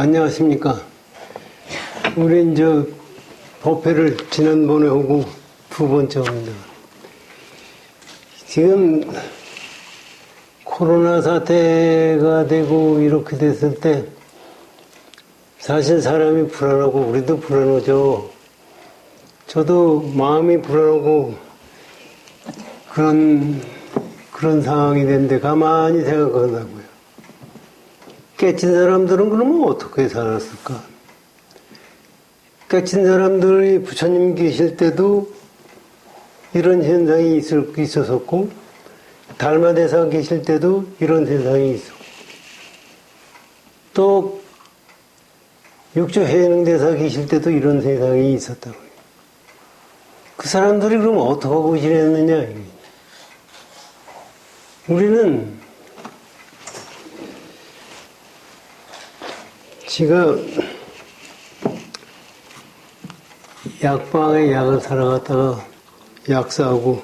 안녕하십니까. 우리 이제 법회를 지난번에 하고 두 번째입니다. 지금 코로나 사태가 되고 이렇게 됐을 때 사실 사람이 불안하고 우리도 불안하죠. 저도 마음이 불안하고 그런 상황이 됐는데 가만히 생각한다고요. 깨친 사람들은 그러면 어떻게 살았을까? 깨친 사람들이 부처님 계실 때도 이런 현상이 있었었고, 달마대사 계실 때도 이런 현상이 있었고, 또 육조해능대사 계실 때도 이런 세상이 있었다고요. 그 사람들이 그럼 어떻게 하고 지냈느냐? 우리는 제가 약방에 약을 사러 갔다가 약사하고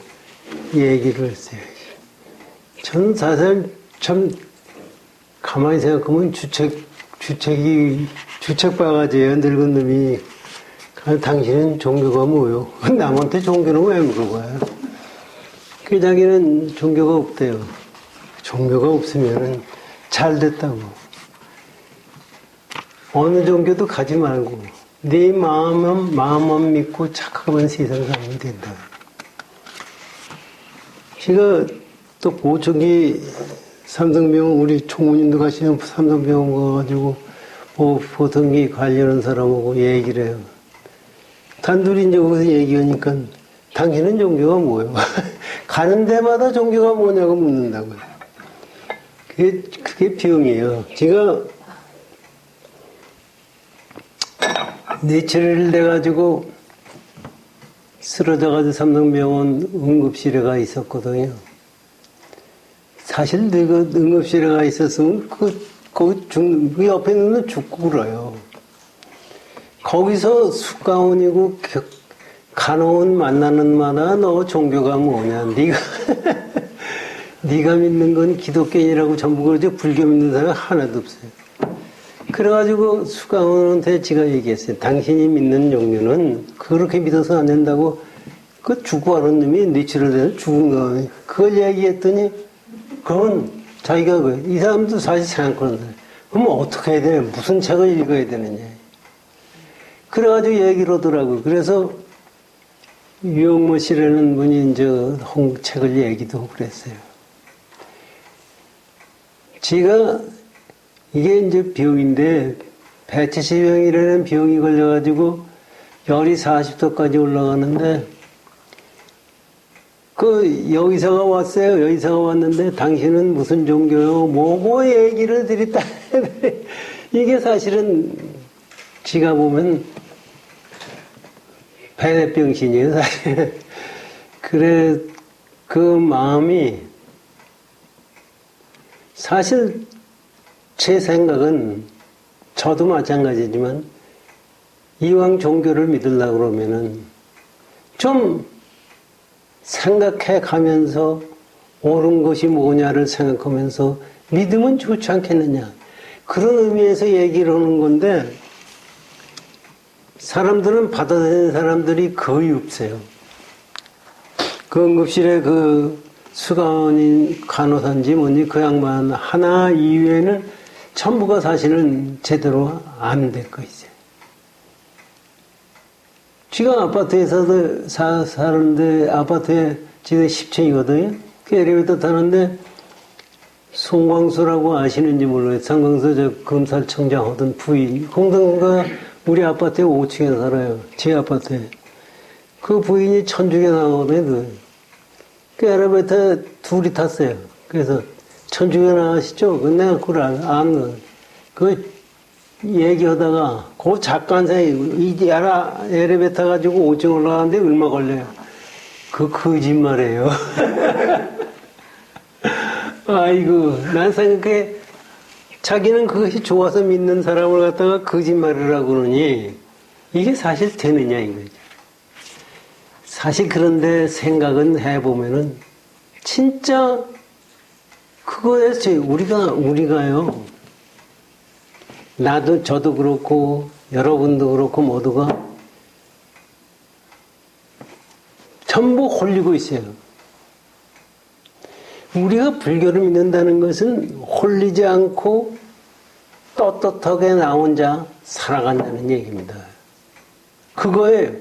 얘기를 했어요. 저는 사실 참 가만히 생각하면 주책바가지예요. 늙은 놈이. 당신은 종교가 뭐요? 남한테 종교는 왜 물어봐요? 그 자기는 종교가 없대요. 종교가 없으면 잘 됐다고. 어느 종교도 가지 말고 네 마음만 믿고 착하면 세상 살면 된다. 제가 또 고척이 삼성병원, 우리 총무님도 가시는 삼성병원 가가지고 뭐 보통기 관련한 사람하고 얘기를 해요. 단둘이 이제 거기서 얘기하니까 당신은 종교가 뭐예요? 가는 데마다 종교가 뭐냐고 묻는다고요. 그게 병이에요. 제가 뇌출혈을 돼가지고 쓰러져가지고 삼성병원 응급실에 가 있었거든요. 사실 그 응급실에 가 있었으면 그 옆에 있는 놈 죽고 그래요. 거기서 숙가온이고 간호원 만나는 마다 너 종교가 뭐냐? 네가 믿는 건 기독교인이라고 전부 그러죠. 불교 믿는 사람 하나도 없어요. 그래가지고 숙가온한테 제가 얘기했어요. 당신이 믿는 종교는 그렇게 믿어서 안 된다고 그 죽어가는 놈이 뇌출혈 돼서 죽은 거. 그걸 얘기했더니 그건 자기가 이 사람도 사실 생각하는데 그럼 어떻게 해야 되냐? 무슨 책을 읽어야 되느냐? 그래가지고 얘기를 하더라고요. 그래서 유영모 씨라는 분이 이제 책을 얘기도 하고 그랬어요. 제가 이게 이제 병인데 배치시병이라는 병이 걸려가지고 열이 40도까지 올라가는데 그 여의사가 왔어요. 여의사가 왔는데 당신은 무슨 종교요? 뭐고 얘기를 드렸다. 이게 사실은 지가 보면 배대병신이에요, 사실. 그래, 그 마음이, 사실 제 생각은 저도 마찬가지지만 이왕 종교를 믿으려고 그러면은 좀 생각해 가면서 옳은 것이 뭐냐를 생각하면서 믿으면 좋지 않겠느냐. 그런 의미에서 얘기를 하는 건데 사람들은 받아들이는 사람들이 거의 없어요. 그 응급실에 그 수간인 간호사인지 뭔지 그 양반 하나 이외에는 전부가 사실은 제대로 안 될 거 있어요. 지가 아파트에서도 사는데 아파트에 지금 10층이거든요. 그 엘리베이터 타는데 송광수라고 아시는지 몰라요. 송광수 저 검찰청장 하던 부인. 공동가 우리 아파트에 5층에 살아요. 제 아파트에. 그 부인이 천주교 나오거든요. 그 엘리베이터 둘이 탔어요. 그래서 천주교 나가시죠? 내가 그걸 안 그 얘기하다가 그 잠깐 사이 이 엘리베이터 가지고 5층 올라가는데 얼마 걸려요? 그 거짓말이에요. 아이고 난 생각해 자기는 그것이 좋아서 믿는 사람을 갖다가 거짓말이라고 그러니 이게 사실 되느냐 이거죠. 사실 그런데 생각은 해보면은 진짜 그거에서 우리가요 저도 그렇고 여러분도 그렇고 모두가 전부 홀리고 있어요. 우리가 불교를 믿는다는 것은 홀리지 않고 떳떳하게 나 혼자 살아간다는 얘기입니다. 그거에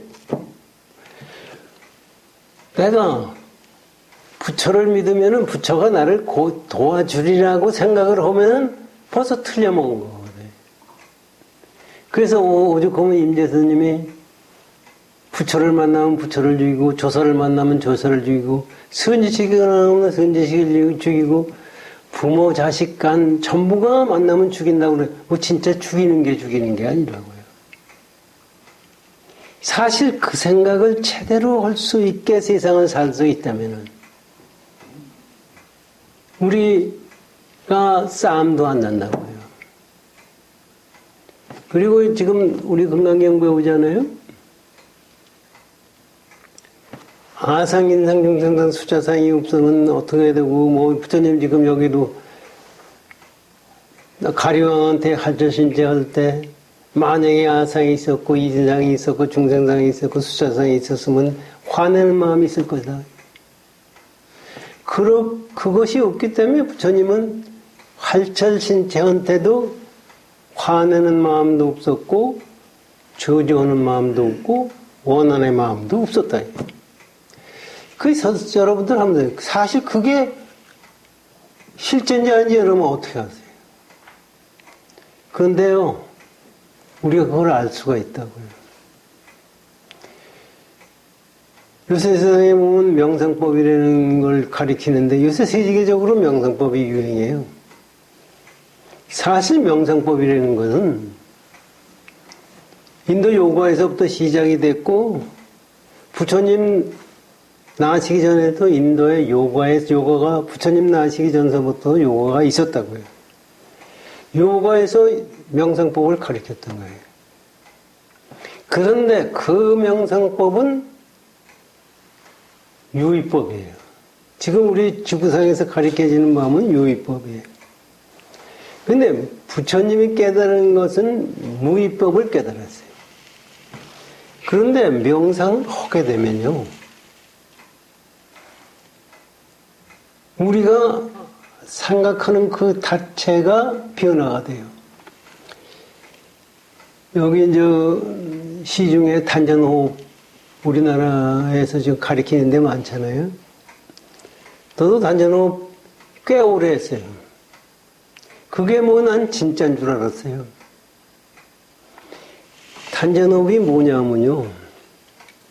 내가 부처를 믿으면 부처가 나를 도와주리라고 생각을 하면 벌써 틀려먹은 거거든요. 그래서 오죽하면 임재스님이 부처를 만나면 부처를 죽이고 조사를 만나면 조사를 죽이고 선지식을 만나면 선지식을 죽이고 부모 자식 간 전부가 만나면 죽인다고 그래. 뭐 진짜 죽이는 게 아니라고요. 사실 그 생각을 제대로 할 수 있게 세상을 살 수 있다면은 우리가 싸움도 안 난다고요. 그리고 지금 우리 건강경 배우잖아요. 아상, 인상, 중상상, 수자상이 없으면 어떻게 되고, 뭐, 부처님 지금 여기도 가리왕한테 할저신제 할 때, 만약에 아상이 있었고, 이진상이 있었고, 중상상이 있었고, 수자상이 있었으면 화내는 마음이 있을 거다. 그것이 없기 때문에 부처님은 활철신체한테도 화내는 마음도 없었고, 저주하는 마음도 없고, 원한의 마음도 없었다. 여러분들 하면 돼요. 사실 그게 실제인지 아닌지 여러분 어떻게 아세요? 그런데요, 우리가 그걸 알 수가 있다고요. 요새 세상에 보면 명상법이라는 걸 가리키는데 요새 세계적으로 명상법이 유행해요. 사실 명상법이라는 것은 인도 요가에서부터 시작이 됐고 부처님 나시기 전에도 인도의 요가가 부처님 나시기 전서부터 요가가 있었다고요. 요가에서 명상법을 가르쳤던 거예요. 그런데 그 명상법은 유의법이에요. 지금 우리 지구상에서 가르쳐지는 법은 유의법이에요. 근데 부처님이 깨달은 것은 무의법을 깨달았어요. 그런데 명상을 하게 되면요. 우리가 생각하는 그 자체가 변화가 돼요. 여기 시중에 단전호흡 우리나라에서 지금 가르치는 데 많잖아요. 저도 단전호흡 꽤 오래 했어요. 그게 난 진짜인 줄 알았어요. 단전호흡이 뭐냐면요.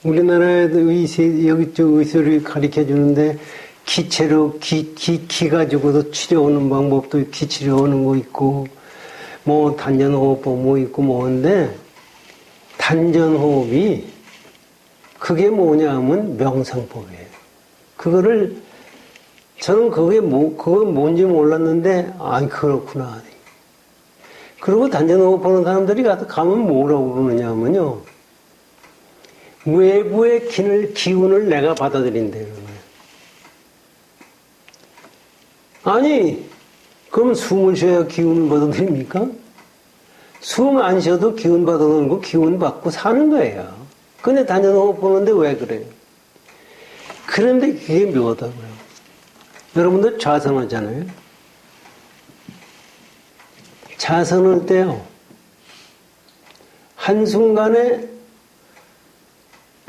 우리나라에도 여기 의술을 가르쳐 주는데 기체로 기 가지고도 치료하는 방법도 기치료하는 거 있고 뭐 단전호흡법 뭐 있고 뭐인데 단전호흡이 그게 뭐냐면 명상법이에요. 저는 그건 뭔지 몰랐는데 그렇구나. 그리고 단전호흡 보는 사람들이 가면 뭐라고 그러느냐면요. 외부의 기운을 내가 받아들인다는 거예요. 아니, 그럼 숨을 쉬어야 기운을 받아들입니까? 숨 안 쉬어도 기운 받아들고 기운 받고 사는 거예요. 근데 단전호흡 보는데 왜 그래요? 그런데 그게 묘하다고요. 여러분들 좌선하잖아요. 좌선할 때요. 한순간에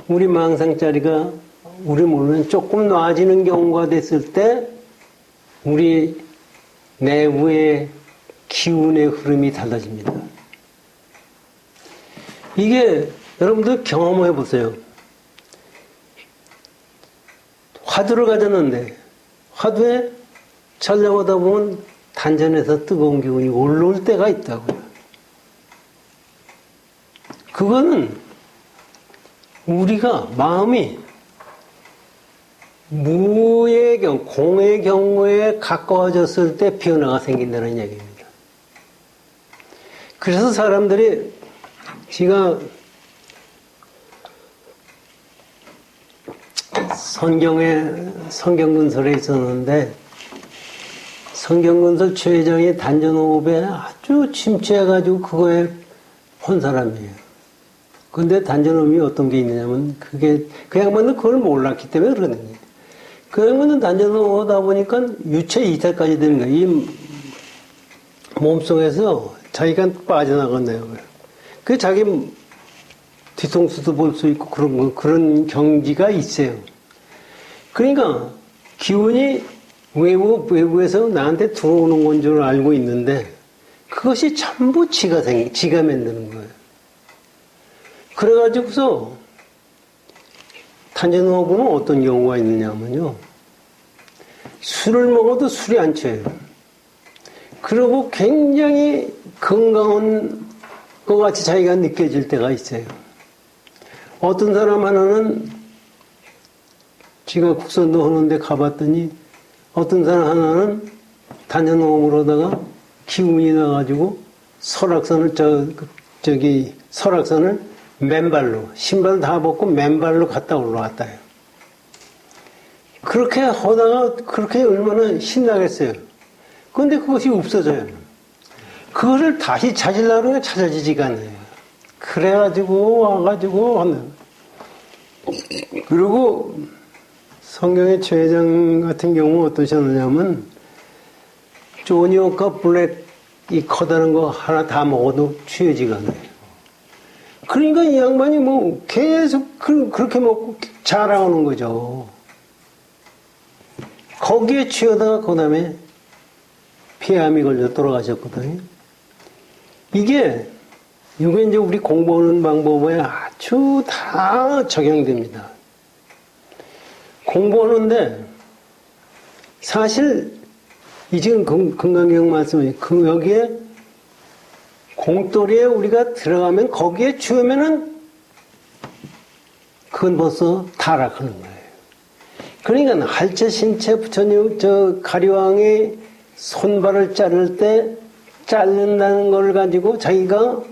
우리 망상자리가 우리 모르는 조금 놔지는 경우가 됐을 때 우리 내부의 기운의 흐름이 달라집니다. 이게 여러분들 경험해 보세요. 화두를 가졌는데 화두에 촬영하다 보면 단전에서 뜨거운 기운이 올라올 때가 있다고요. 그거는 우리가 마음이 무의 경우, 공의 경우에 가까워졌을 때 변화가 생긴다는 얘기입니다. 그래서 사람들이 제가 성경근설에 있었는데 성경건설 최 회장이 단전호흡에 아주 침체해가지고 그거에 혼 사람이에요. 근데 단전호흡이 어떤 게 있느냐면 그 양반은 그걸 몰랐기 때문에 그러는 거예요. 그 양반은 단전호흡 하다 보니까 유체 이탈까지 되는 거예요. 이 몸속에서 자기가 빠져나갔네요. 그 자기 뒤통수도 볼 수 있고 그런 경지가 있어요. 그러니까 기운이 외부에서 나한테 들어오는 건 줄 알고 있는데 그것이 전부 지가 만드는 거예요. 그래가지고서 단전호흡은 어떤 경우가 있느냐면요. 술을 먹어도 술이 안 취해요. 그리고 굉장히 건강한 것 같이 자기가 느껴질 때가 있어요. 어떤 사람 하나는 지가 국선도 하는데 가봤더니 어떤 사람 하나는 단전호흡으로다가 기운이 나가지고 설악산을 설악산을 맨발로 신발 다 벗고 맨발로 갔다 올라왔다 해요. 그렇게 하다가 그렇게 얼마나 신나겠어요. 그런데 그것이 없어져요. 그거를 다시 찾으려고 하면 찾아지지가 않아요. 그래가지고 와가지고 하는. 그리고 성경의 최 회장 같은 경우 어떠셨느냐면 조니오카 블랙 이 커다란 거 하나 다 먹어도 취해지가 않아요. 그러니까 이 양반이 뭐 계속 그렇게 먹고 자라오는 거죠. 거기에 취하다가 그 다음에 폐암이 걸려 돌아가셨거든요. 이게 이제 우리 공부하는 방법에 아주 다 적용됩니다. 공부하는데 사실 이 지금 건강경 말씀이 여기에 공돌이에 우리가 들어가면 거기에 취하면은 그건 벌써 타락하는 거예요. 그러니까 할체 신체 부처님 가리왕이 손발을 자를 때 자른다는 걸 가지고 자기가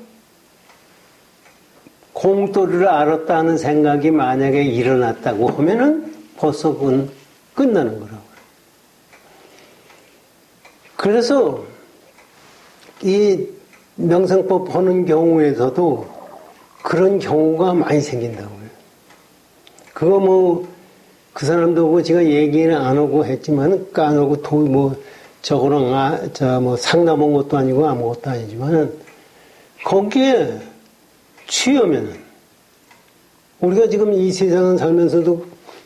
공돌이를 알았다는 생각이 만약에 일어났다고 하면은 벌써 그건 끝나는 거라고요. 그래서 이 명상법 하는 경우에서도 그런 경우가 많이 생긴다고요. 그거 뭐 그 사람도 오고 제가 얘기는 안 하고 했지만 까놓고 저거랑 상담한 것도 아니고 아무것도 아니지만 거기에 취하면 우리가 지금 이 세상을 살면서도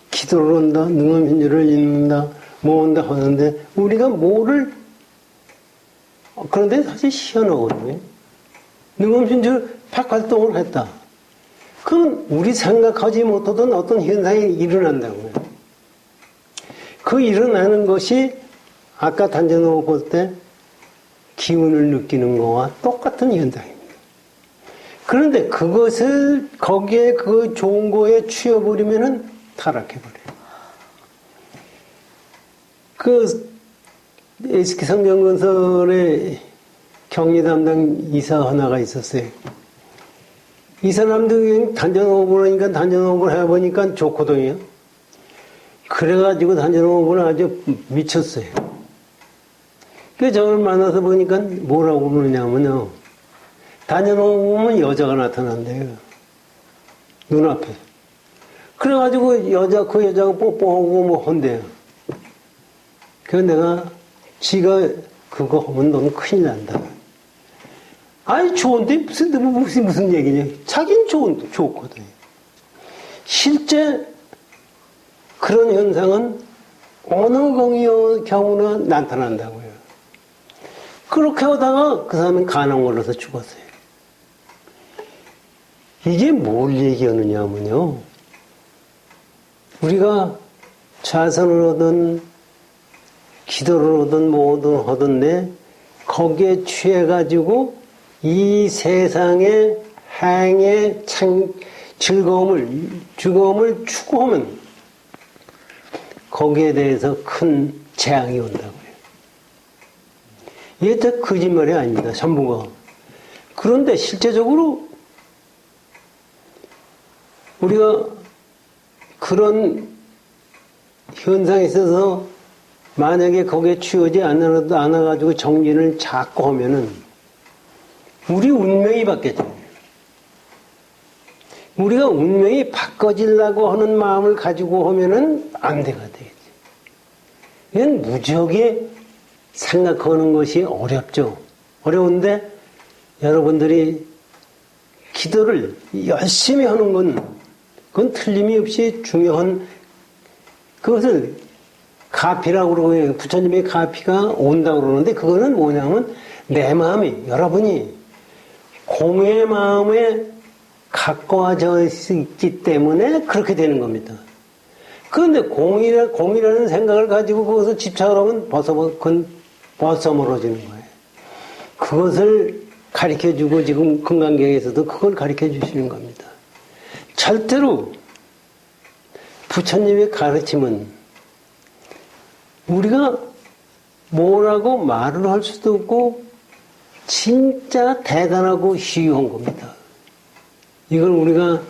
기도를 한다, 능엄현주를 읽는다, 뭐 한다 하는데 우리가 뭐를 그런데 사실 희한하거든요. 능엄현주 박활동을 했다. 그건 우리 생각하지 못하던 어떤 현상이 일어난다고요. 그 일어나는 것이 아까 단전호흡 볼 때 기운을 느끼는 거와 똑같은 현상입니다. 그런데 그것을 거기에 그 좋은 거에 취해버리면은 타락해버려요. 그 SK 성경건설의 격리 담당 이사 하나가 있었어요. 이 사람도 단전호흡을 하니까 단전호흡을 해보니까 좋거든요. 그래가지고 단전호흡을 아주 미쳤어요. 그 저를 만나서 보니까 뭐라고 그러냐면요. 단전호흡은 여자가 나타난대요. 눈앞에. 그래가지고 그 여자가 뽀뽀하고 뭐 한대요. 그래서 내가 지가 그거 하면 너는 큰일 난다. 아니 좋은데 무슨 얘기냐. 자긴 좋거든. 실제 그런 현상은 어느 경우나 나타난다고요. 그렇게 하다가 그 사람은 간암 걸려서 죽었어요. 이게 뭘 얘기하느냐면요. 우리가 자선을 하든 기도를 하든 뭐든 하던데 거기에 취해가지고 이 세상의 행의 즐거움을 추구하면 거기에 대해서 큰 재앙이 온다고요. 이게 다 거짓말이 아닙니다. 전부가. 그런데 실제적으로 우리가 그런 현상에 있어서 만약에 거기에 취하지 않아가지고 정진을 자꾸 하면은 우리 운명이 바뀌어져요. 우리가 운명이 바꿔지려고 하는 마음을 가지고 하면은 안 되겠지. 이건 무지하게 생각하는 것이 어렵죠. 어려운데 여러분들이 기도를 열심히 하는 건 그건 틀림이 없이 중요한 그것을 가피라고 그러고 부처님의 가피가 온다고 그러는데 그거는 뭐냐면 내 마음이 여러분이 공의 마음에 가까워져 있기 때문에 그렇게 되는 겁니다. 그런데 공이라는 생각을 가지고 그것을 집착을 하면 벗어멀어지는 거예요. 그것을 가르쳐주고 지금 금강경에서도 그걸 가르쳐주시는 겁니다. 절대로 부처님의 가르침은 우리가 뭐라고 말을 할 수도 없고 진짜 대단하고 희유한 겁니다. 이걸 우리가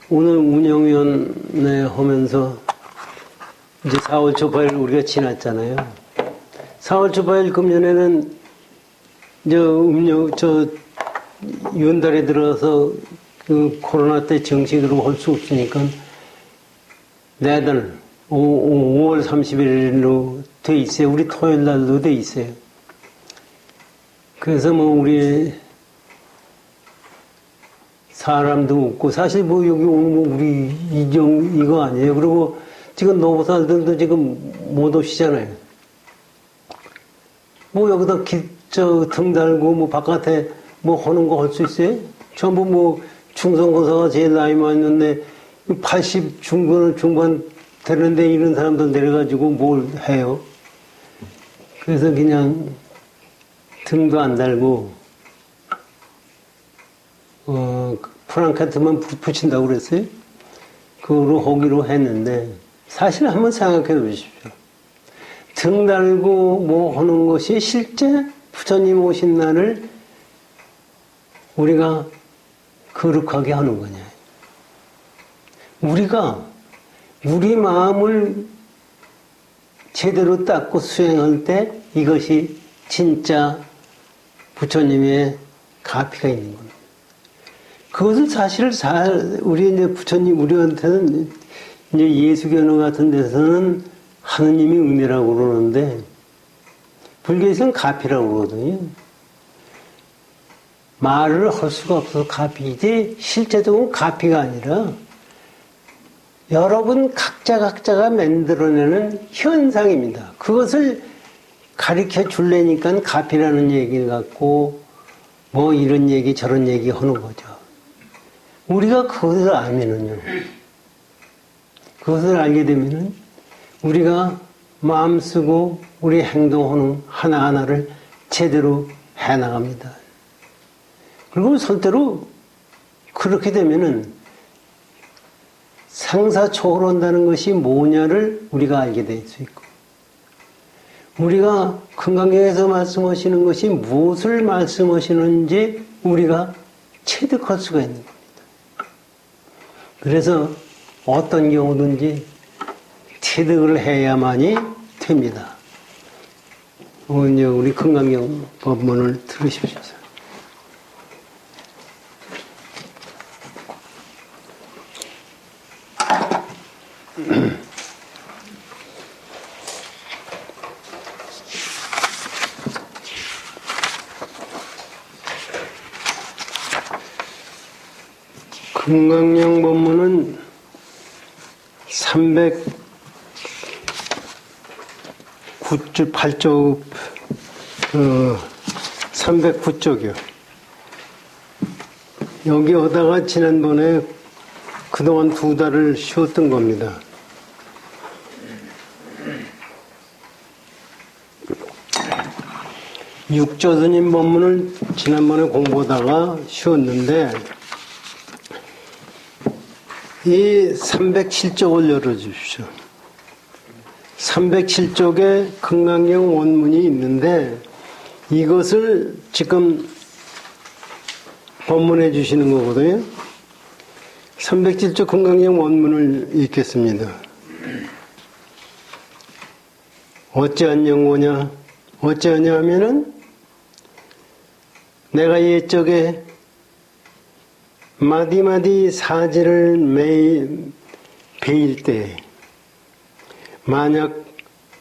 오늘 운영위원회 하면서 이제 4월 초파일 우리가 지났잖아요. 4월 초파일 금년에는 연달에 들어서 그 코로나 때 정식으로 할 수 없으니까 내달 5월 30일로 돼 있어요. 우리 토요일 날도 돼 있어요. 그래서 우리 사람도 없고 사실 여기 오는 우리 이거 아니에요. 그리고 지금 노보살들도 지금 못 오시잖아요. 여기다 등 달고 바깥에 하는 거 할 수 있어요? 전부 충성고사가 제일 나이 많은데 80 중반 되는데 이런 사람들 내려가지고 뭘 해요? 그래서 그냥 등도 안 달고 프랑카트만 붙인다고 그랬어요? 그거로 하기로 했는데 사실 한번 생각해 보십시오. 등 달고 하는 것이 실제 부처님 오신 날을 우리가 거룩하게 하는 거냐. 우리가 우리 마음을 제대로 닦고 수행할 때 이것이 진짜 부처님의 가피가 있는 겁니다. 그것을 사실 우리 이제 부처님, 우리한테는 이제 예수견호 같은 데서는 하느님이 은혜라고 그러는데 불교에서는 가피라고 그러거든요. 말을 할 수가 없어서 가피이지 실제적으로 가피가 아니라 여러분 각자가 만들어내는 현상입니다. 그것을 가르쳐 줄래니까 가피라는 얘기를 갖고 이런 얘기 저런 얘기 하는 거죠. 우리가 그것을 알면은요. 그것을 알게 되면은 우리가 마음 쓰고 우리 행동하는 하나하나를 제대로 해나갑니다. 그리고 절대로 그렇게 되면은 생사초월한다는 것이 뭐냐를 우리가 알게 될 수 있고 우리가 금강경에서 말씀하시는 것이 무엇을 말씀하시는지 우리가 체득할 수가 있는 겁니다. 그래서 어떤 경우든지 체득을 해야만이 됩니다. 우리 금강경 법문을 들으십시오. 금강경 법문은 309쪽, 309쪽이요. 여기 오다가 지난번에 그동안 2달을 쉬었던 겁니다. 육조스님 법문을 지난번에 공부하다가 쉬었는데 이 307쪽을 열어주십시오. 307쪽에 금강경 원문이 있는데 이것을 지금 법문해 주시는 거거든요. 307쪽 금강경 원문을 읽겠습니다. 어찌한 연고냐? 어찌하냐 하면은 내가 옛적에 마디마디 사지를 매일 베일 때 만약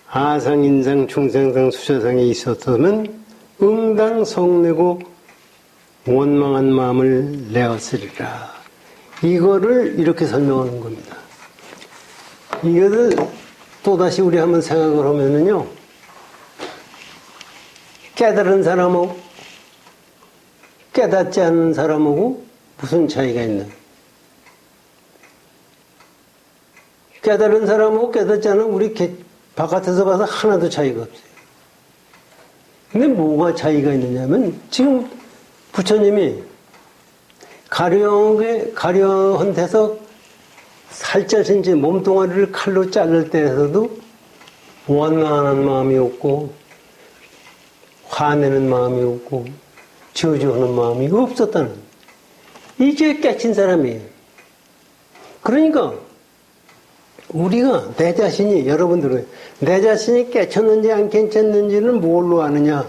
아상인상 중생상 수자상에 있었다면 응당 성내고 원망한 마음을 내었으리라. 이거를 이렇게 설명하는 겁니다. 이거를 또다시 우리 한번 생각을 하면은요, 깨달은 사람하고 깨닫지 않는 사람하고 무슨 차이가 있나? 깨달은 사람하고 깨닫지 않은 우리 바깥에서 봐서 하나도 차이가 없어요. 근데 뭐가 차이가 있느냐면 지금 부처님이 가려한 데서 살쪄진지 몸뚱아리를 칼로 자를 때에서도 원망하는 마음이 없고 화내는 마음이 없고 저주하는 마음이 없었다는, 이게 깨친 사람이에요. 그러니까 우리가 내 자신이, 여러분들은 내 자신이 깨쳤는지 안 깨쳤는지는 뭘로 아느냐?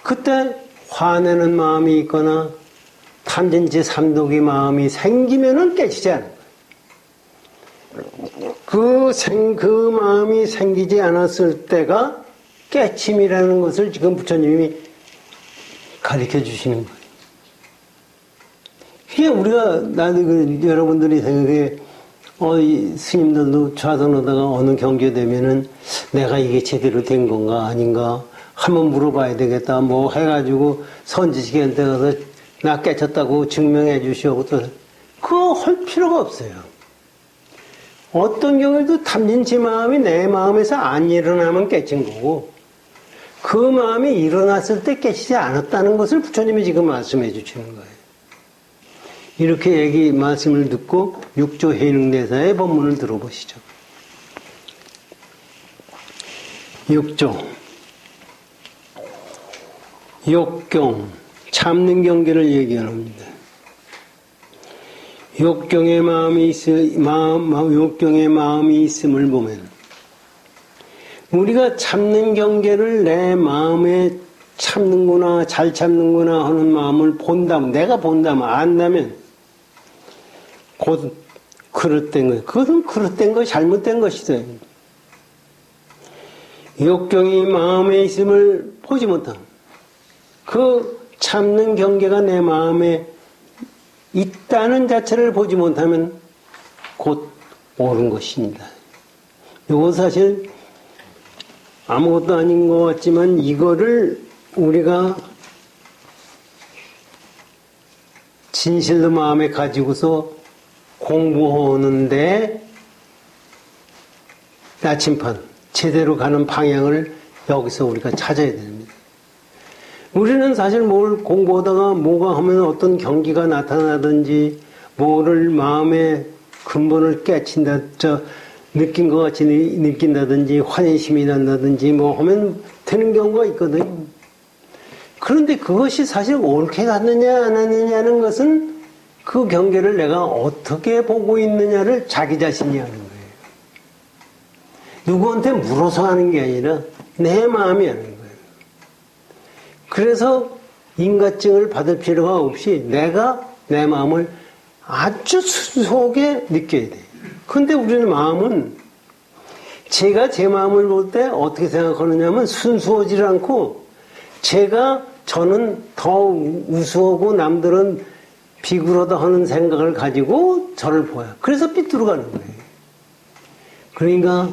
그때 화내는 마음이 있거나 탐진치 삼독의 마음이 생기면은 깨치지 않은 거예요. 그 마음이 생기지 않았을 때가 깨침이라는 것을 지금 부처님이 가르쳐 주시는 거예요. 이게 우리가, 여러분들이 생각해, 이 스님들도 좌선하다가 어느 경계 되면은 내가 이게 제대로 된 건가 아닌가 한번 물어봐야 되겠다 뭐 해가지고 선지식한테 가서 나 깨쳤다고 증명해 주시고 또 그거 할 필요가 없어요. 어떤 경우에도 탐진치 마음이 내 마음에서 안 일어나면 깨친 거고 그 마음이 일어났을 때 깨치지 않았다는 것을 부처님이 지금 말씀해 주시는 거예요. 이렇게 말씀을 듣고 육조 해능대사의 법문을 들어보시죠. 육조 욕경 참는 경계를 얘기합니다. 욕경의 마음이 있음을 보면 우리가 참는 경계를 내 마음에 참는구나 잘 참는구나 하는 마음을 본다면, 내가 본다면 안다면 곧 그릇된 거예요. 그것은 그릇된 거 잘못된 것이다. 욕경이 마음에 있음을 보지 못함. 그 참는 경계가 내 마음에 있다는 자체를 보지 못하면 곧 옳은 것입니다. 이거 사실 아무것도 아닌 것 같지만 이거를 우리가 진실로 마음에 가지고서 공부하는데 나침판, 제대로 가는 방향을 여기서 우리가 찾아야 됩니다. 우리는 사실 뭘 공부하다가 뭐가 하면 어떤 경기가 나타나든지 뭐를 마음의 근본을 깨친다, 느낀 것 같이 느낀다든지 환희심이 난다든지 뭐 하면 되는 경우가 있거든요. 그런데 그것이 사실 옳게 갔느냐 안 갔느냐는 것은 그 경계를 내가 어떻게 보고 있느냐를 자기 자신이 하는 거예요. 누구한테 물어서 하는 게 아니라 내 마음이 하는 거예요. 그래서 인가증을 받을 필요가 없이 내가 내 마음을 아주 순수하게 느껴야 돼요. 그런데 우리는 마음은 제가 제 마음을 볼 때 어떻게 생각하느냐면 순수하지 않고 저는 더 우수하고 남들은 비굴하다 하는 생각을 가지고 저를 보여요. 그래서 삐뚤어가는 거예요. 그러니까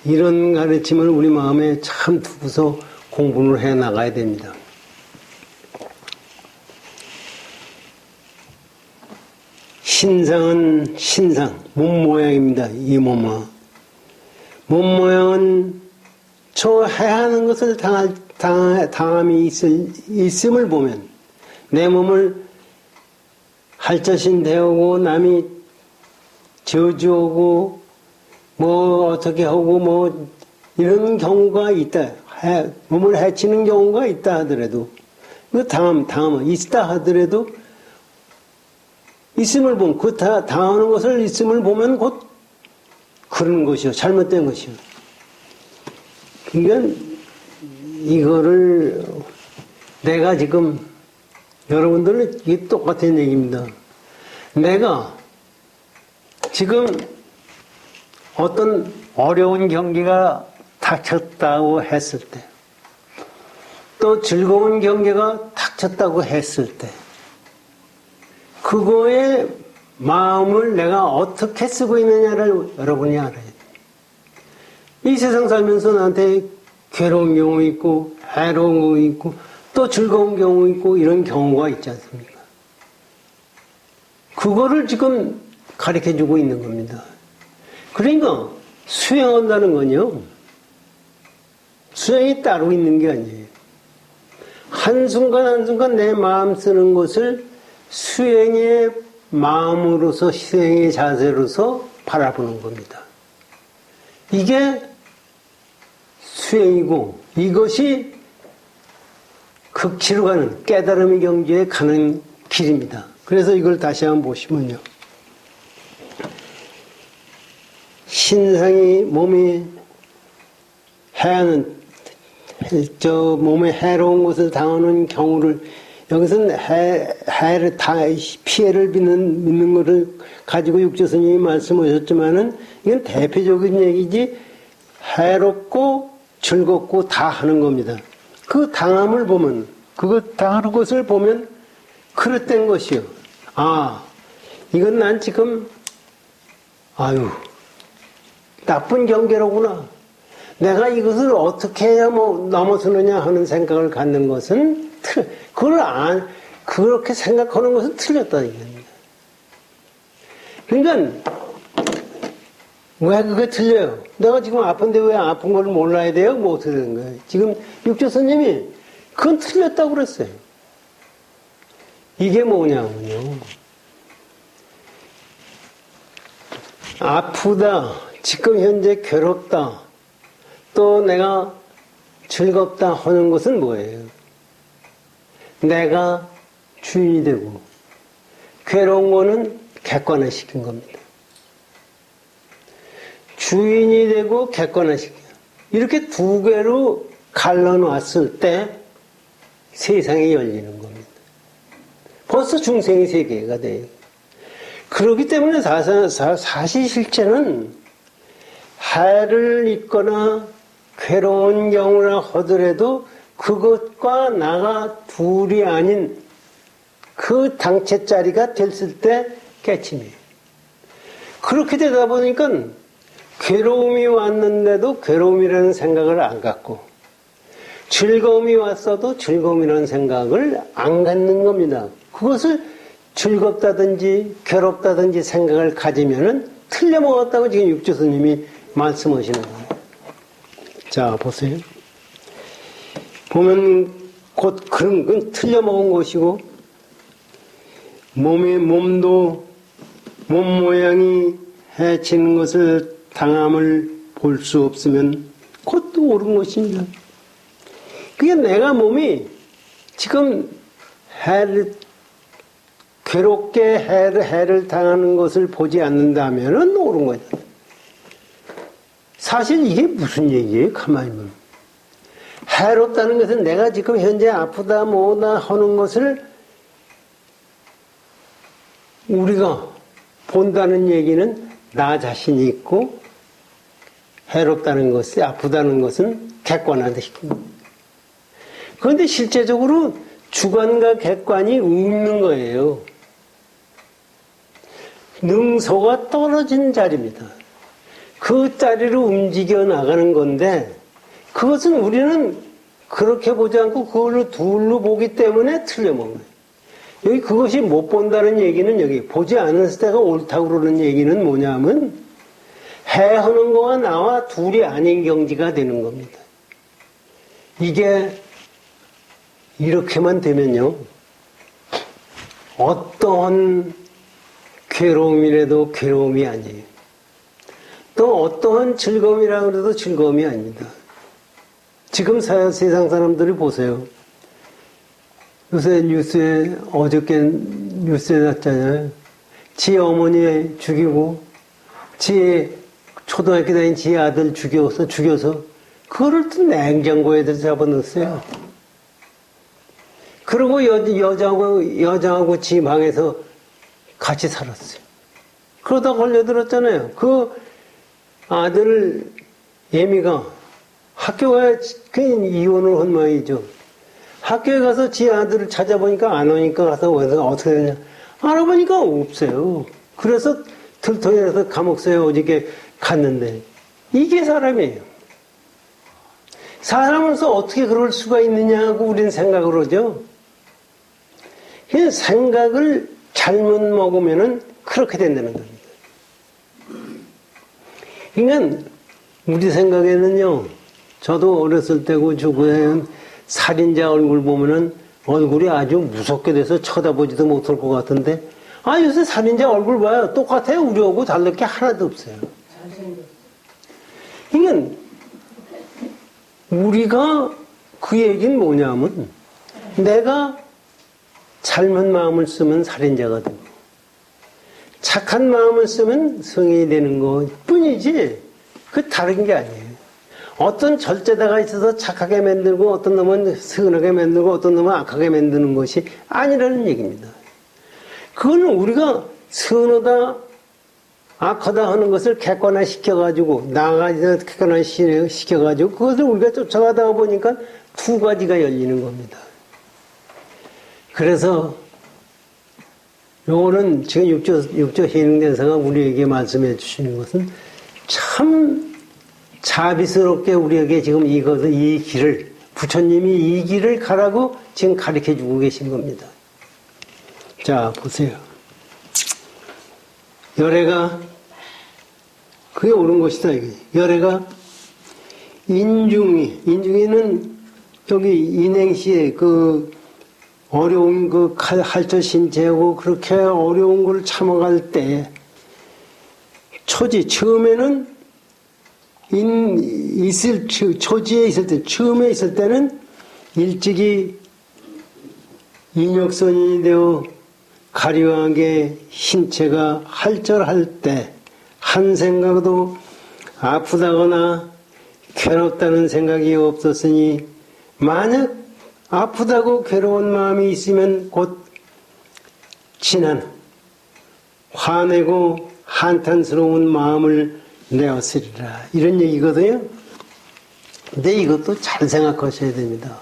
이런 가르침을 우리 마음에 참 두고서 공부를 해 나가야 됩니다. 신상은 신상, 몸 모양입니다. 이 몸은. 몸 모양은 저 해하는 것을 당함이 있음을 보면 내 몸을 할자신 대하고 남이 저주하고 뭐 어떻게 하고 뭐 이런 경우가 있다. 몸을 해치는 경우가 있다 하더라도 그 당함은 있다 하더라도 있음을 보면 그 당하는 것을 있음을 보면 곧 그런 것이요 잘못된 것이요. 그러니까 이거를 내가 지금 여러분들은 이게 똑같은 얘기입니다. 내가 지금 어떤 어려운 경기가 닥쳤다고 했을 때, 또 즐거운 경기가 닥쳤다고 했을 때, 그거에 마음을 내가 어떻게 쓰고 있느냐를 여러분이 알아야 돼요. 이 세상 살면서 나한테 괴로운 경우 있고, 해로운 경우 있고, 또 즐거운 경우 있고, 이런 경우가 있지 않습니까? 그거를 지금 가르쳐 주고 있는 겁니다. 그러니까 수행한다는 건요, 수행이 따로 있는 게 아니에요. 한순간 한순간 내 마음 쓰는 것을 수행의 마음으로서, 수행의 자세로서 바라보는 겁니다. 이게 수행이고, 이것이 극치로 가는 깨달음의 경지에 가는 길입니다. 그래서 이걸 다시 한번 보시면요. 신상이 몸이 해하는, 몸에 해로운 것을 당하는 경우를, 여기서는 해를 다, 피해를 믿는 것을 가지고 육조스님이 말씀하셨지만은, 이건 대표적인 얘기지, 해롭고 즐겁고 다 하는 겁니다. 그 당함을 보면, 그거 당하는 것을 보면, 그릇된 것이요. 아, 이건 난 지금, 아유, 나쁜 경계로구나. 내가 이것을 어떻게 해야 넘어서느냐 하는 생각을 갖는 것은, 그렇게 생각하는 것은 틀렸다는 얘기입니다. 그러니까, 왜 그게 틀려요? 내가 지금 아픈데 왜 아픈 걸 몰라야 돼요? 뭐 어떻게 되는 거예요? 지금 육조스님이 그건 틀렸다고 그랬어요. 이게 뭐냐면요. 아프다, 지금 현재 괴롭다, 또 내가 즐겁다 하는 것은 뭐예요? 내가 주인이 되고, 괴로운 거는 객관화시킨 겁니다. 주인이 되고 객관화시켜요. 이렇게 두 개로 갈라놨을 때 세상이 열리는 겁니다. 벌써 중생이 세계가 돼요. 그렇기 때문에 사실 실제는 해를 입거나 괴로운 경우라 하더라도 그것과 나가 둘이 아닌 그 당체자리가 됐을 때 깨침이에요. 그렇게 되다 보니까 괴로움이 왔는데도 괴로움이라는 생각을 안 갖고, 즐거움이 왔어도 즐거움이라는 생각을 안 갖는 겁니다. 그것을 즐겁다든지 괴롭다든지 생각을 가지면은 틀려먹었다고 지금 육조스님이 말씀하시는 거예요. 자, 보세요. 보면 곧 그런 건 틀려먹은 것이고, 몸도 몸 모양이 해치는 것을 당함을 볼 수 없으면 그것도 옳은 것입니다. 그게 내가 몸이 지금 괴롭게 해를 당하는 것을 보지 않는다면 옳은 거죠. 사실 이게 무슨 얘기예요? 가만히 보면. 해롭다는 것은 내가 지금 현재 아프다 뭐다 하는 것을 우리가 본다는 얘기는 나 자신이 있고, 해롭다는 것이, 아프다는 것은 객관화시킵니다. 그런데 실제적으로 주관과 객관이 없는 거예요. 능소가 떨어진 자리입니다. 그 자리로 움직여 나가는 건데, 그것은 우리는 그렇게 보지 않고 그걸로 둘로 보기 때문에 틀려먹는 거예요. 여기 그것이 못 본다는 얘기는, 여기 보지 않았을 때가 옳다고 그러는 얘기는 뭐냐면, 해하는 거와 나와 둘이 아닌 경지가 되는 겁니다. 이게 이렇게만 되면요, 어떠한 괴로움이라도 괴로움이 아니에요. 또 어떠한 즐거움이라고 해도 즐거움이 아닙니다. 지금 세상 사람들이 보세요. 요새 뉴스에, 어저께 뉴스에 났잖아요. 지 어머니 죽이고, 지 초등학교 다닌 지 아들 죽여서 그거를 또 냉장고에 잡아넣었어요. 그리고 여자하고 지 방에서 같이 살았어요. 그러다 걸려들었잖아요. 그 아들 예미가 학교에 그냥 이혼을 한 모양이죠. 학교에 가서 지 아들을 찾아보니까 안 오니까 가서 어떻게 되냐. 알아보니까 없어요. 그래서 들통에서 감옥서에 어저께 갔는데 이게 사람이에요. 사람으로서 어떻게 그럴 수가 있느냐고 우리는 생각을 하죠. 그냥 생각을 잘못 먹으면은 그렇게 된다는 겁니다. 그러니까 우리 생각에는요, 저도 어렸을 때고 죽어야 살인자 얼굴 보면은 얼굴이 아주 무섭게 돼서 쳐다보지도 못할 것 같은데, 요새 살인자 얼굴 봐요. 똑같아요. 우리하고 다를 게 하나도 없어요. 그러니까 우리가 그 얘기는 뭐냐면, 내가 잘못 마음을 쓰면 살인자가 되고, 착한 마음을 쓰면 성인이 되는 것 뿐이지, 그 다른 게 아니에요. 어떤 절제다가 있어서 착하게 만들고, 어떤 놈은 선하게 만들고, 어떤 놈은 악하게 만드는 것이 아니라는 얘기입니다. 그거는 우리가 선하다, 악하다 하는 것을 객관화 시켜가지고, 나아가서 객관화 시켜가지고, 그것을 우리가 쫓아가다 보니까 두 가지가 열리는 겁니다. 그래서, 요거는 지금 육조 해능대사가 우리에게 말씀해 주시는 것은 참 자비스럽게 우리에게 지금 이 길을, 부처님이 이 길을 가라고 지금 가르쳐 주고 계신 겁니다. 자, 보세요. 열애가, 그게 옳은 것이다, 이게. 열애가 인중이는 여기 인행시에 어려운 할저 신체하고 그렇게 어려운 걸 참아갈 때, 처음에는 처지에 있을 때, 처음에 있을 때는 일찍이 인역선이 되어 가려하게 신체가 할절할 때, 한 생각도 아프다거나 괴롭다는 생각이 없었으니, 만약 아프다고 괴로운 마음이 있으면 곧 진한, 화내고 한탄스러운 마음을 내었으리라. 이런 얘기거든요. 근데 이것도 잘 생각하셔야 됩니다.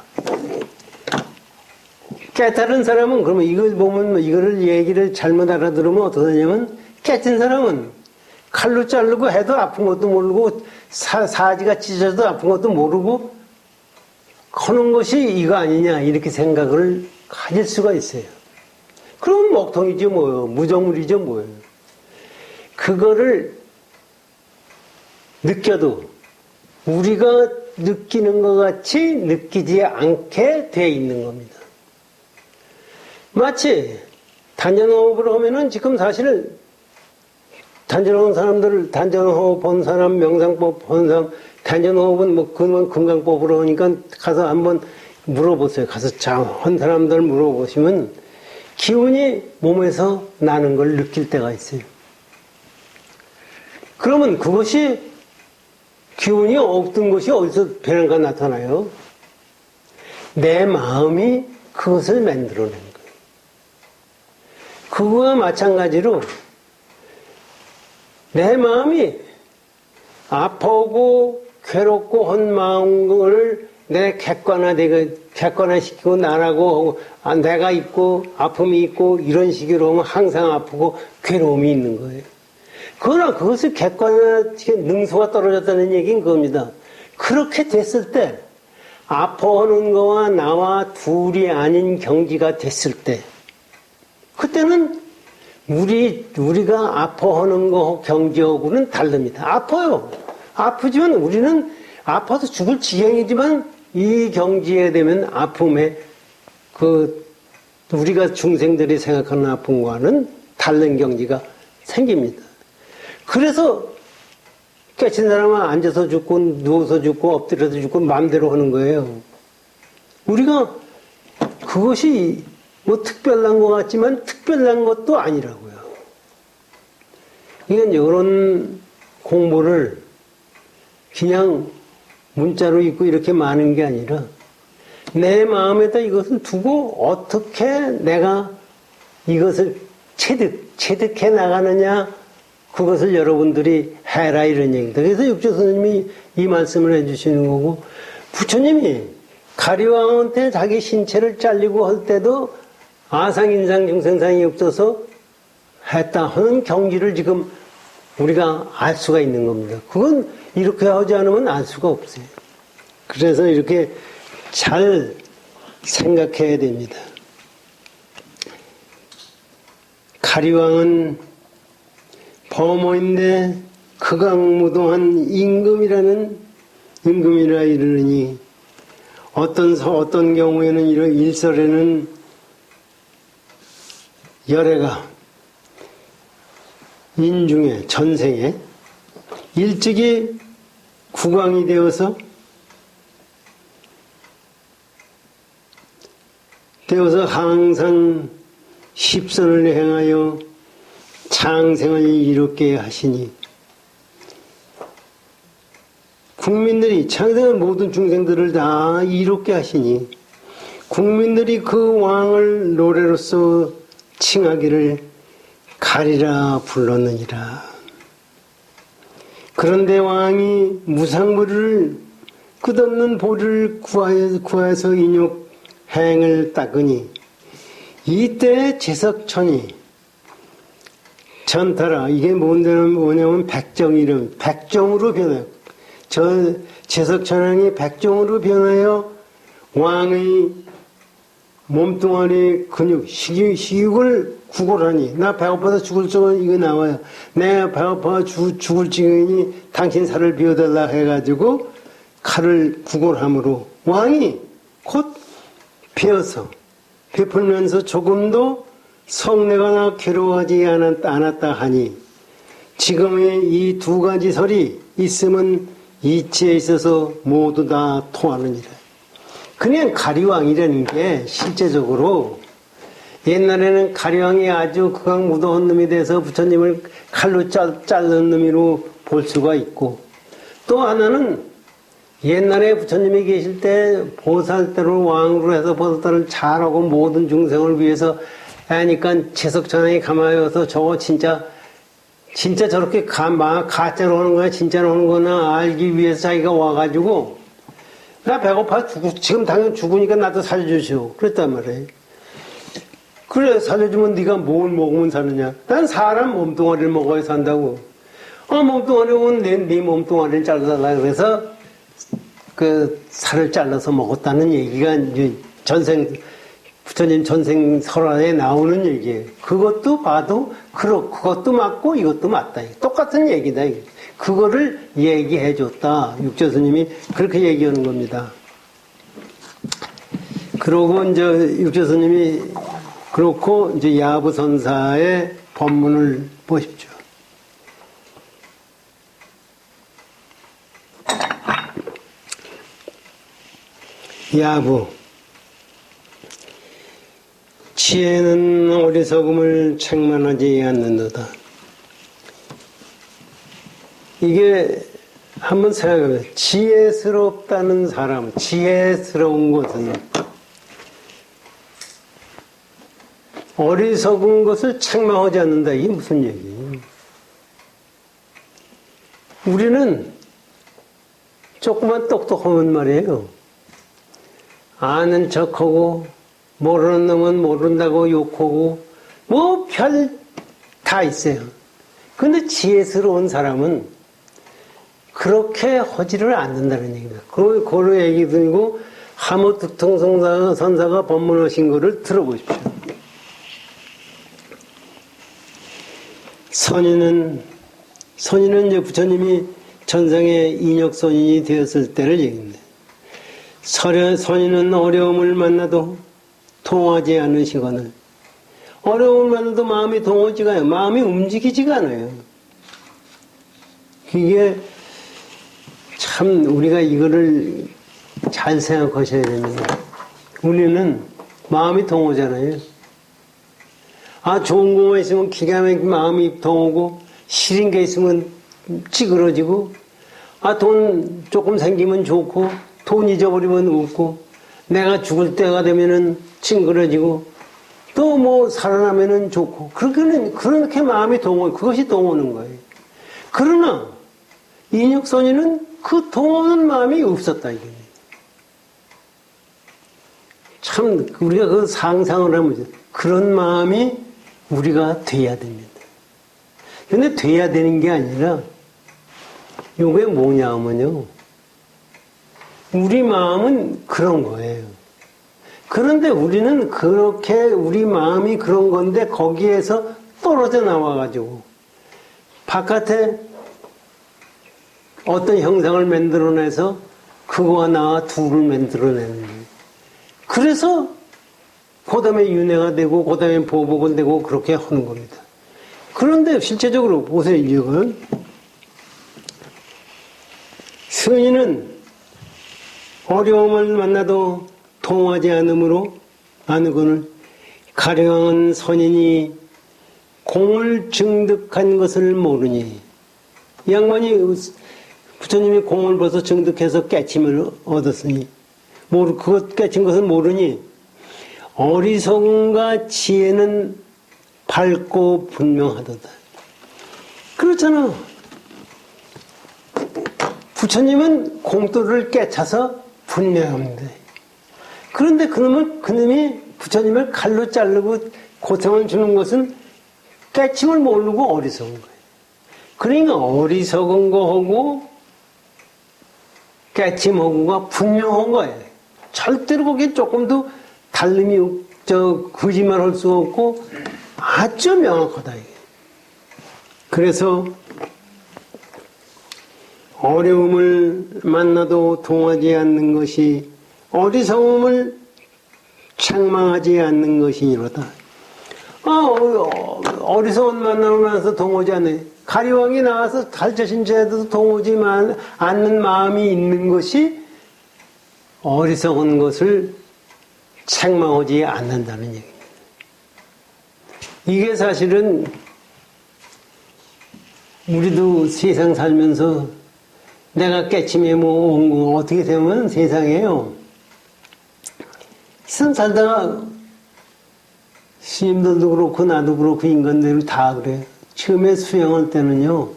깨달은 사람은, 그러면 이걸 보면, 이거를 얘기를 잘못 알아들으면 어떻게 되냐면, 깨진 사람은 칼로 자르고 해도 아픈 것도 모르고, 사지가 찢어져도 아픈 것도 모르고, 하는 것이 이거 아니냐, 이렇게 생각을 가질 수가 있어요. 그럼 먹통이죠, 뭐요. 무정물이죠, 뭐예요. 그거를 느껴도 우리가 느끼는 것 같이 느끼지 않게 돼 있는 겁니다. 마치 단전호흡을 하면은 지금 사실 단전호흡 사람들, 단전호흡 본 사람, 명상법 본 사람, 단전호흡은 뭐 그건 금강법으로 하니까 가서 한번 물어보세요. 가서 한 사람들 물어보시면 기운이 몸에서 나는 걸 느낄 때가 있어요. 그러면 그것이 기운이 없던 것이 어디서 변화가 나타나요? 내 마음이 그것을 만들어낸 거예요. 그거와 마찬가지로 내 마음이 아프고 괴롭고 한 마음을 내 객관화시키고 나라고 내가 있고 아픔이 있고 이런 식으로 하면 항상 아프고 괴로움이 있는 거예요. 그러나 그것을 객관화시켜 능소가 떨어졌다는 얘기인 겁니다. 그렇게 됐을 때 아파하는 거와 나와 둘이 아닌 경지가 됐을 때 그때는 우리가 아파하는 거 경지하고는 다릅니다. 아파요. 아프지만 우리는 아파서 죽을 지경이지만 이 경지에 되면 아픔에 우리가 중생들이 생각하는 아픔과는 다른 경지가 생깁니다. 그래서 깨친 사람은 앉아서 죽고 누워서 죽고 엎드려서 죽고 마음대로 하는 거예요. 우리가 그것이 뭐 특별한 것 같지만 특별한 것도 아니라고요. 그러니까 이런 공부를 그냥 문자로 읽고 이렇게 많은 게 아니라 내 마음에다 이것을 두고 어떻게 내가 이것을 체득해 나가느냐, 그것을 여러분들이 해라, 이런 얘기다. 그래서 육조 스님이 이 말씀을 해주시는 거고, 부처님이 가리왕한테 자기 신체를 잘리고 할 때도 아상인상 중생상이 없어서 했다 하는 경지를 지금 우리가 알 수가 있는 겁니다. 그건 이렇게 하지 않으면 알 수가 없어요. 그래서 이렇게 잘 생각해야 됩니다. 가리왕은 범어인데 극악무도한 임금이라 이르느니 어떤 경우에는 이런 일설에는 열애가 인중에 전생에 일찍이 국왕이 되어서 항상 십선을 행하여 창생을 이롭게 하시니 국민들이 창생한 모든 중생들을 다 이롭게 하시니 국민들이 그 왕을 노래로서 칭하기를 가리라 불렀느니라. 그런데 왕이 무상보리를 끝없는 보리를 구하여서 인욕 행을 닦으니 이때 제석천이 전타라, 이게 뭐냐면 백정이름, 백정으로 변해요. 제석천왕이 백정으로 변하여 왕의 몸뚱아리 근육, 식욕을 구걸하니, 나 배고파서 죽을 적은 이거 나와요. 내가 배고파 죽을 지경이니 당신 살을 비워달라 해가지고 칼을 구걸함으로 왕이 곧 베어서 베풀면서 조금도 성내거나 괴로워하지 않았다 하니 지금의 이 두 가지 설이 있으면 이치에 있어서 모두 다 통하느니라. 그냥 가리왕이라는 게 실제적으로 옛날에는 가리왕이 아주 극악무도한 놈이 돼서 부처님을 칼로 자른 놈으로 볼 수가 있고, 또 하나는 옛날에 부처님이 계실 때 보살대를 왕으로 해서 보살대를 잘하고 모든 중생을 위해서 하니까 제석천왕이 가만히서 저거 진짜 저렇게 가짜로 하는 거야 진짜로 하는 거나 알기 위해서 자기가 와가지고 나 배고파 지금 당연 죽으니까 나도 살려주시오 그랬단 말이에요. 그래 살려주면 네가 뭘 먹으면 사느냐. 난 사람 몸뚱아리를 먹어야 산다고. 몸뚱아리면 네 몸뚱아리를 잘라달라 그래서 그 살을 잘라서 먹었다는 얘기가 이제 부처님 전생 설화에 나오는 얘기예요. 그것도 봐도 그것도 맞고 이것도 맞다. 똑같은 얘기다. 그거를 얘기해 줬다. 육조 스님이 그렇게 얘기하는 겁니다. 그러고 이제 육조 스님이 그렇고 이제 야부선사의 법문을 보십시오. 야부 지혜는 어리석음을 책망하지 않는도다. 이게 한번 생각해보세요. 지혜스럽다는 사람, 지혜스러운 것은 어리석은 것을 책망하지 않는다. 이게 무슨 얘기예요? 우리는 조그만 똑똑하면 말이에요. 아는 척하고 모르는 놈은 모른다고 욕하고 뭐 별 다 있어요. 근데 지혜스러운 사람은 그렇게 하지를 않는다는 얘기입니다. 그런 얘기 들고 하모특통선사가 법문하신 거를 들어보십시오. 선인은 이제 부처님이 전생에 인욕선인이 되었을 때를 얘기합니다. 선인은 어려움을 만나도 통하지 않으시거늘. 어려움을 만나도 마음이 동하지가 않아요. 마음이 움직이지가 않아요. 이게 참 우리가 이거를 잘 생각하셔야 됩니다. 우리는 마음이 동하잖아요. 좋은 거가 있으면 기가 막히게 마음이 동하고 싫은 게 있으면 찌그러지고 돈 조금 생기면 좋고, 돈 잊어버리면 웃고, 내가 죽을 때가 되면은 찡그러지고, 또 뭐 살아나면은 좋고, 그렇게 마음이 그것이 동오는 거예요. 그러나, 인육선이는 그 동오는 마음이 없었다, 이게. 참, 우리가 그 상상을 하면, 그런 마음이 우리가 돼야 됩니다. 근데 돼야 되는 게 아니라, 이게 뭐냐 하면요. 우리 마음은 그런 거예요. 그런데 우리는 그렇게 우리 마음이 그런 건데 거기에서 떨어져 나와가지고 바깥에 어떤 형상을 만들어내서 그거와 나와 둘을 만들어내는 거예요. 그래서 그 다음에 윤회가 되고 그 다음에 보복은 되고 그렇게 하는 겁니다. 그런데 실제적으로 보세요. 이건 승인은 어려움을 만나도 통하지 않으거늘 가령한 선인이 공을 증득한 것을 모르니 이 양반이 부처님이 공을 벌써 증득해서 깨침을 얻었으니 그것 깨친 것을 모르니 어리석음과 지혜는 밝고 분명하도다. 그렇잖아. 부처님은 공도를 깨쳐서 분명합니다. 그런데 그놈이 부처님을 칼로 자르고 고통을 주는 것은 깨침을 모르고 어리석은 거예요. 그러니까 어리석은 거하고 깨침하고가 분명한 거예요. 절대로 거기에 조금도 다름이 거짓말할 수 없고 아주 명확하다. 이게. 그래서 어려움을 만나도 동하지 않는 것이 어리석음을 책망하지 않는 것이니로다. 어리석은 만나면서 동하지 않는 가리왕이 나와서 가르쳐신 죄에도 동하지 않는 마음이 있는 것이 어리석은 것을 책망하지 않는다는 얘기입니다. 이게 사실은 우리도 세상 살면서 내가 깨침에 어떻게 되면 세상에요. 세상 살다가 스님들도 그렇고 나도 그렇고 인간들이 다 그래. 처음에 수행할 때는요.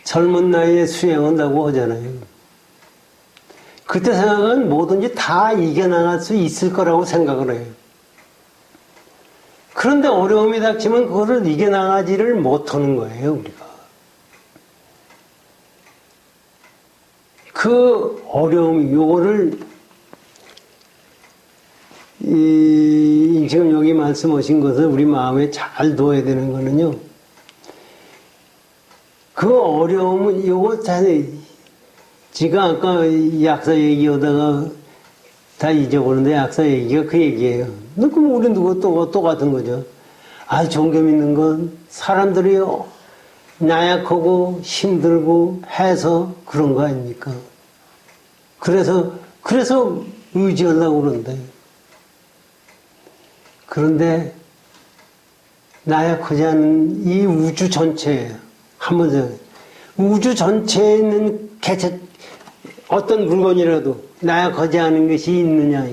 젊은 나이에 수행한다고 하잖아요. 그때 생각은 뭐든지 다 이겨나갈 수 있을 거라고 생각을 해요. 그런데 어려움이 닥치면 그거를 이겨나가지를 못하는 거예요, 우리가. 그 어려움, 요거를, 지금 여기 말씀하신 것을 우리 마음에 잘 둬야 되는 거는요. 그 어려움은, 요거 지가 아까 약사 얘기하다가 다 잊어버렸는데 약사 얘기가 그 얘기예요. 그럼 우리 누구 똑같은 거죠. 종교 믿는 건 사람들이 나약하고 힘들고 해서 그런 거 아닙니까? 그래서 의지하려고 그러는데. 그런데 나약하지 않은 이 우주 전체에, 우주 전체에 있는 개체, 어떤 물건이라도 나약하지 않은 것이 있느냐.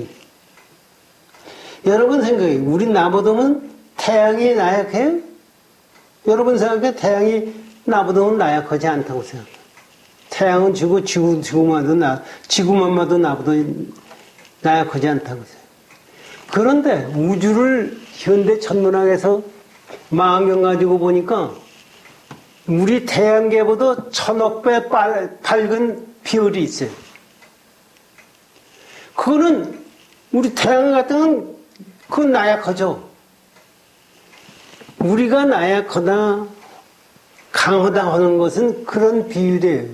여러분 생각해. 우리 나보다는 태양이 나약해요? 여러분 생각해. 태양이 나보다는 나약하지 않다고 생각해요. 태양은 지구만 봐도 나보다 나약하지 않다고 생각해요. 그런데 우주를 현대 천문학에서 망원경 가지고 보니까 우리 태양계보다 1000억 배 밝은 별이 있어요. 그거는 우리 태양 같은 건 그건 나약하죠. 우리가 나약하다 강하다 하는 것은 그런 비율이에요.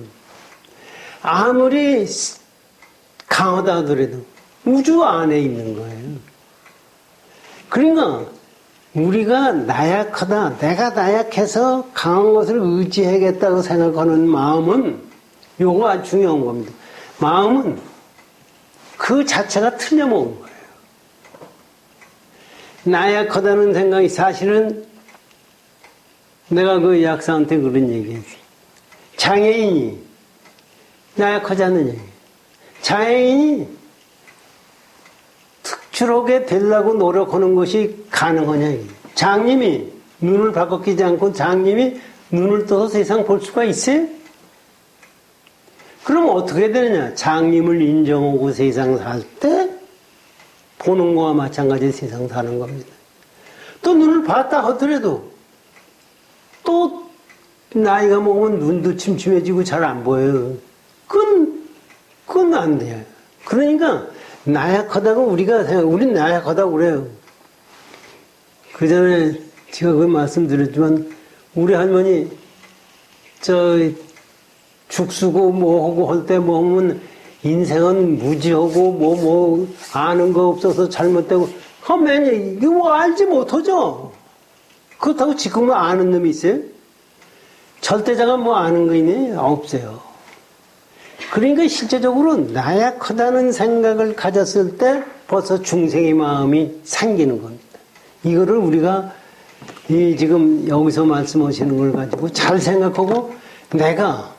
아무리 강하다 하더라도 우주 안에 있는 거예요. 그러니까 우리가 나약하다, 내가 나약해서 강한 것을 의지하겠다고 생각하는 마음은 요거 아주 중요한 겁니다. 마음은 그 자체가 틀려먹은 거예요. 나약하다는 생각이 사실은 내가 그 약사한테 그런 얘기했어요. 장애인이 나약하지 않느냐. 장애인이 특출하게 되려고 노력하는 것이 가능하냐. 장님이 눈을 바꿔 끼지 않고 장님이 눈을 떠서 세상 볼 수가 있어요? 그럼 어떻게 되느냐? 장님을 인정하고 세상 살 때 보는 거와 마찬가지 세상 사는 겁니다. 또 눈을 봤다 하더라도 또 나이가 먹으면 눈도 침침해지고 잘 안 보여요. 그건 안 돼요. 그러니까 나약하다고 우리가 우린 나약하다고 그래요. 그 전에 제가 그 말씀드렸지만 우리 할머니 죽쓰고 뭐하고 할 때 뭐 하면 인생은 무지하고 뭐 아는 거 없어서 잘못되고 하면 이거 뭐 알지 못하죠. 그렇다고 지금은 아는 놈이 있어요? 절대자가 뭐 아는 거 있니? 없어요. 그러니까 실제적으로 나약하다는 생각을 가졌을 때 벌써 중생의 마음이 생기는 겁니다. 이거를 우리가 지금 여기서 말씀하시는 걸 가지고 잘 생각하고 내가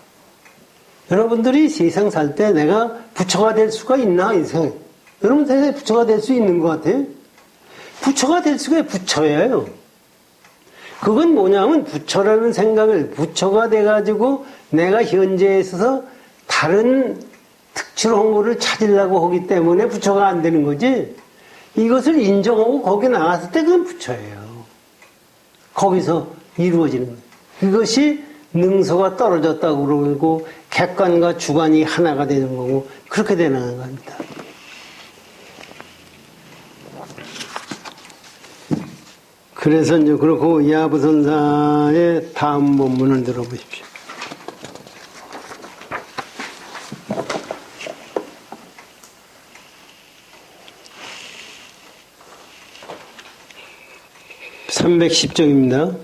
여러분들이 세상 살 때 내가 부처가 될 수가 있나? 이 생각. 여러분 세상에 부처가 될 수 있는 것 같아요? 부처가 될 수가 부처예요. 그건 뭐냐면 부처라는 생각을 부처가 돼가지고 내가 현재에 있어서 다른 특출한 거를 찾으려고 하기 때문에 부처가 안 되는 거지. 이것을 인정하고 거기 나갔을 때 그건 부처예요. 거기서 이루어지는 거예요. 그것이 능서가 떨어졌다고 그러고 객관과 주관이 하나가 되는 거고 그렇게 되는 겁니다. 그래서 이제 그렇고 야부선사의 다음 본문을 들어보십시오. (310쪽입니다)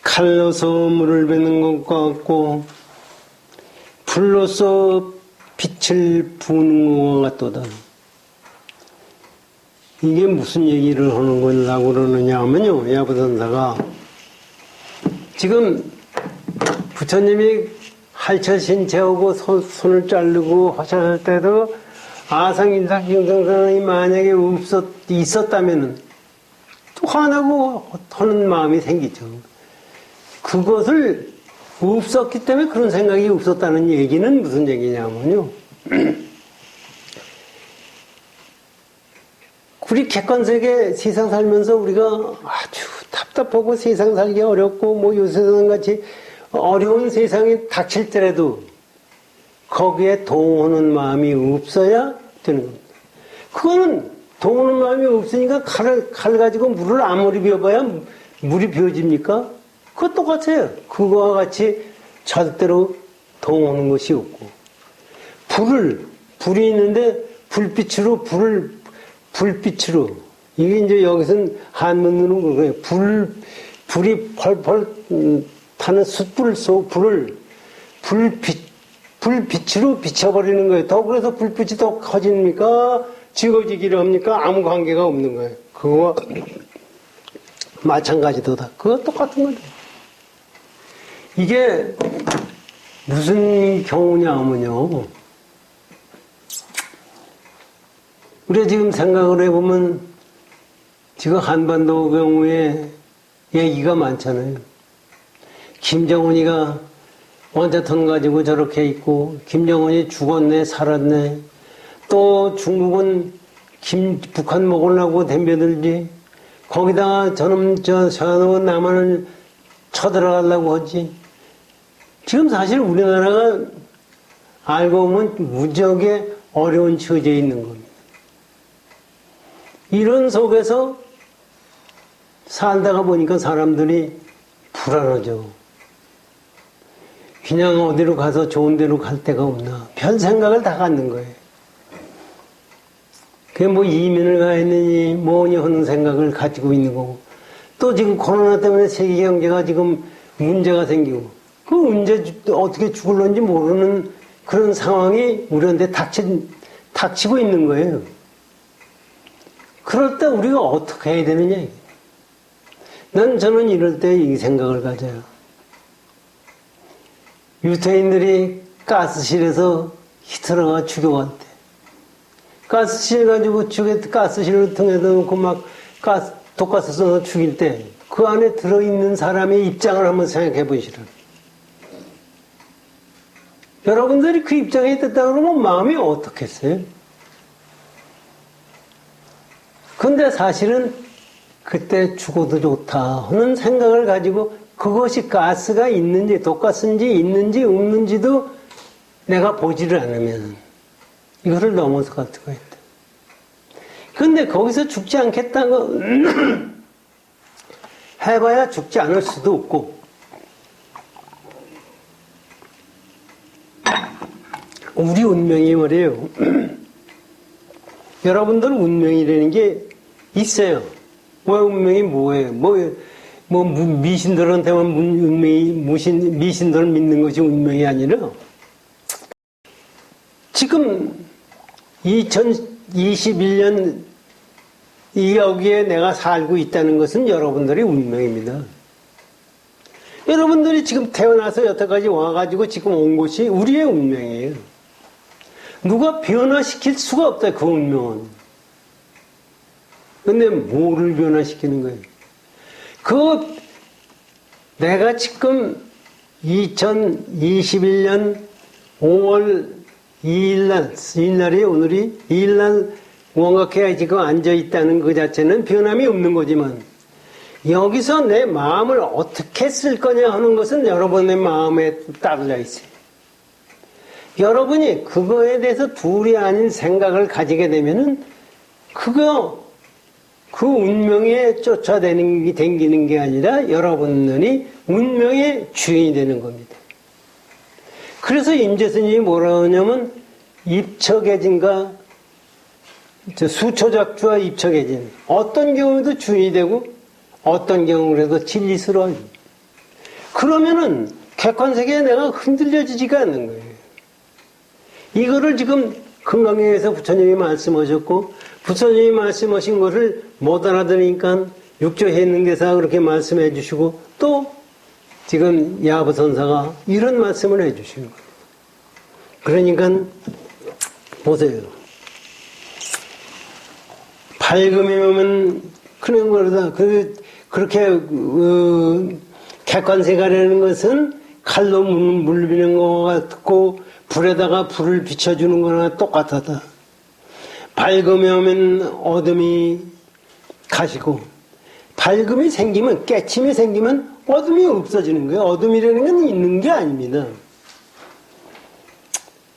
칼로서 물을 뱉는 것 같고 불로서 빛을 부는 것 같도다. 이게 무슨 얘기를 하는 거라고 그러느냐 하면요, 야부선사가 지금 부처님이 할처신 재우고 손을 자르고 하셨을 때도 아상인상 경성선이 만약에 있었다면은 화나고 하는 마음이 생기죠. 그것을 없었기 때문에 그런 생각이 없었다는 얘기는 무슨 얘기냐면요. 우리 객관세계 세상 살면서 우리가 아주 답답하고 세상 살기 어렵고 뭐 요새같이 어려운 세상이 닥칠 때라도 거기에 동하는 마음이 없어야 되는 겁니다. 그거는 동하는 마음이 없으니까 칼 가지고 물을 아무리 비워봐야 물이 비워집니까? 그거 똑같아요. 그거와 같이 절대로 동하는 것이 없고 불이 있는데 불빛으로 이게 이제 여기서는 한문으로 그래요. 불이 펄펄 타는 숯불 속 불을 불빛으로 비춰버리는 거예요. 더 그래서 불빛이 더 커집니까? 지워지기를 합니까? 아무 관계가 없는 거예요. 그거와 마찬가지도다. 그거 똑같은 거죠. 이게 무슨 경우냐 하면요. 우리가 지금 생각을 해보면 지금 한반도 경우에 얘기가 많잖아요. 김정은이가 원자탄 가지고 저렇게 있고 김정은이 죽었네 살았네 또 중국은 북한 먹으려고 덤벼들지 거기다가 저놈은 남한을 쳐들어가려고 하지. 지금 사실 우리나라가 알고 보면 무지하게 어려운 처지에 있는 겁니다. 이런 속에서 살다가 보니까 사람들이 불안하죠. 그냥 어디로 가서 좋은 데로 갈 데가 없나. 별 생각을 다 갖는 거예요. 그게 뭐 이민을 가했느니 뭐니 하는 생각을 가지고 있는 거고. 또 지금 코로나 때문에 세계 경제가 지금 문제가 생기고 그 언제 어떻게 죽을런지 모르는 그런 상황이 우리한테 닥치고 있는 거예요. 그럴 때 우리가 어떻게 해야 되느냐. 저는 이럴 때 이 생각을 가져요. 유태인들이 가스실에서 히틀러가 죽여왔대. 가스실 가지고 가스실을 통해서 놓고 막 독가스 써서 죽일 때 그 안에 들어있는 사람의 입장을 한번 생각해 보시라. 여러분들이 그 입장에 있었다 그러면 마음이 어떻겠어요? 근데 사실은 그때 죽어도 좋다 하는 생각을 가지고 그것이 가스가 있는지 독가스인지 있는지 없는지도 내가 보지를 않으면 이거를 넘어서 갈 수가 있다. 근데 거기서 죽지 않겠다는 거 해봐야 죽지 않을 수도 없고 우리 운명이 말이에요. 여러분들 운명이라는 게 있어요. 왜 운명이 뭐예요? 미신들한테만 운명이, 미신들을 믿는 것이 운명이 아니라 지금 2021년 여기에 내가 살고 있다는 것은 여러분들의 운명입니다. 여러분들이 지금 태어나서 여태까지 와가지고 지금 온 곳이 우리의 운명이에요. 누가 변화시킬 수가 없다, 그 운명은. 근데 뭐를 변화시키는 거예요? 내가 지금 2021년 5월 2일날이 오늘이 2일날 원각회에 지금 앉아있다는 그 자체는 변함이 없는 거지만 여기서 내 마음을 어떻게 쓸 거냐 하는 것은 여러분의 마음에 따르져 있어요. 여러분이 그거에 대해서 둘이 아닌 생각을 가지게 되면은 그 운명에 쫓아다니는 게 아니라 여러분들이 운명의 주인이 되는 겁니다. 그래서 임재스님이 뭐라 하냐면 입처계진과 수초작주와 입처계진 어떤 경우에도 주인이 되고 어떤 경우라도 진리스러워요. 그러면은 객관세계에 내가 흔들려지지가 않는 거예요. 이거를 지금 금강경에서 부처님이 말씀하셨고 부처님이 말씀하신 것을 못 알아들으니까 육조해능대사가 그렇게 말씀해 주시고 또 지금 야부선사가 이런 말씀을 해 주시는 거예요. 그러니까 보세요. 밝음이 오면 그런 거다. 그렇게 객관세계라는 것은 칼로 물비는 것 같고 불에다가 불을 비춰주는 거나 똑같았다. 밝음이 오면 어둠이 가시고 밝음이 생기면 깨침이 생기면 어둠이 없어지는 거예요. 어둠이라는 건 있는 게 아닙니다.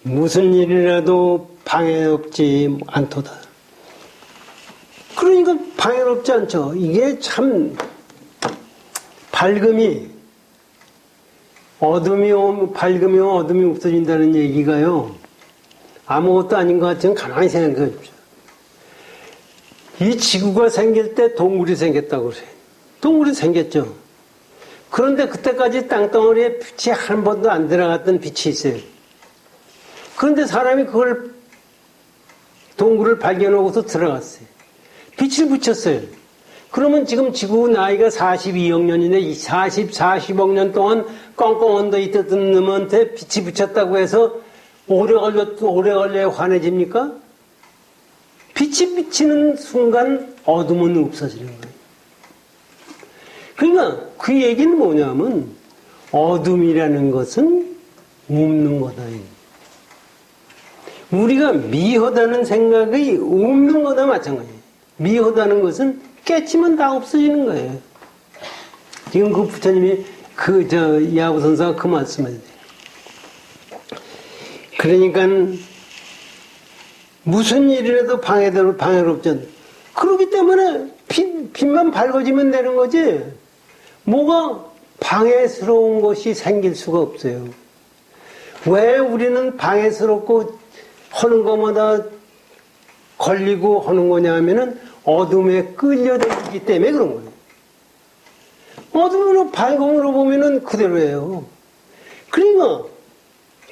무슨 일이라도 방해롭지 않도다. 그러니까 방해롭지 않죠. 이게 참 밝음이 어둠이 오면 밝음이 오면 어둠이 없어진다는 얘기가요. 아무것도 아닌 것 같으면 가만히 생각해 보십시오. 이 지구가 생길 때 동굴이 생겼다고 그래요. 동굴이 생겼죠. 그런데 그때까지 땅덩어리에 빛이 한 번도 안 들어갔던 빛이 있어요. 그런데 사람이 그걸 동굴을 발견하고서 들어갔어요. 빛을 붙였어요. 그러면 지금 지구 나이가 42억 년인데 40억 년 동안 꽁꽁 언더 있던 놈한테 빛이 붙였다고 해서 오래 걸려야 환해집니까? 빛이 비치는 순간 어둠은 없어지는 거예요. 그러니까 그 얘기는 뭐냐면 어둠이라는 것은 없는 거다. 우리가 미하다는 생각이 없는 거다 마찬가지예요. 미하다는 것은 깨치면 다 없어지는 거예요. 지금 그 부처님이 야부선사가 그 말씀을 해요. 그러니까 무슨 일이라도 방해롭지 않다. 그렇기 때문에 빛만 밝아지면 되는 거지 뭐가 방해스러운 것이 생길 수가 없어요. 왜 우리는 방해스럽고 하는 것마다 걸리고 하는 거냐 하면은 어둠에 끌려들기 때문에 그런 거예요. 어둠으로 밝음으로 보면은 그대로예요. 그러니까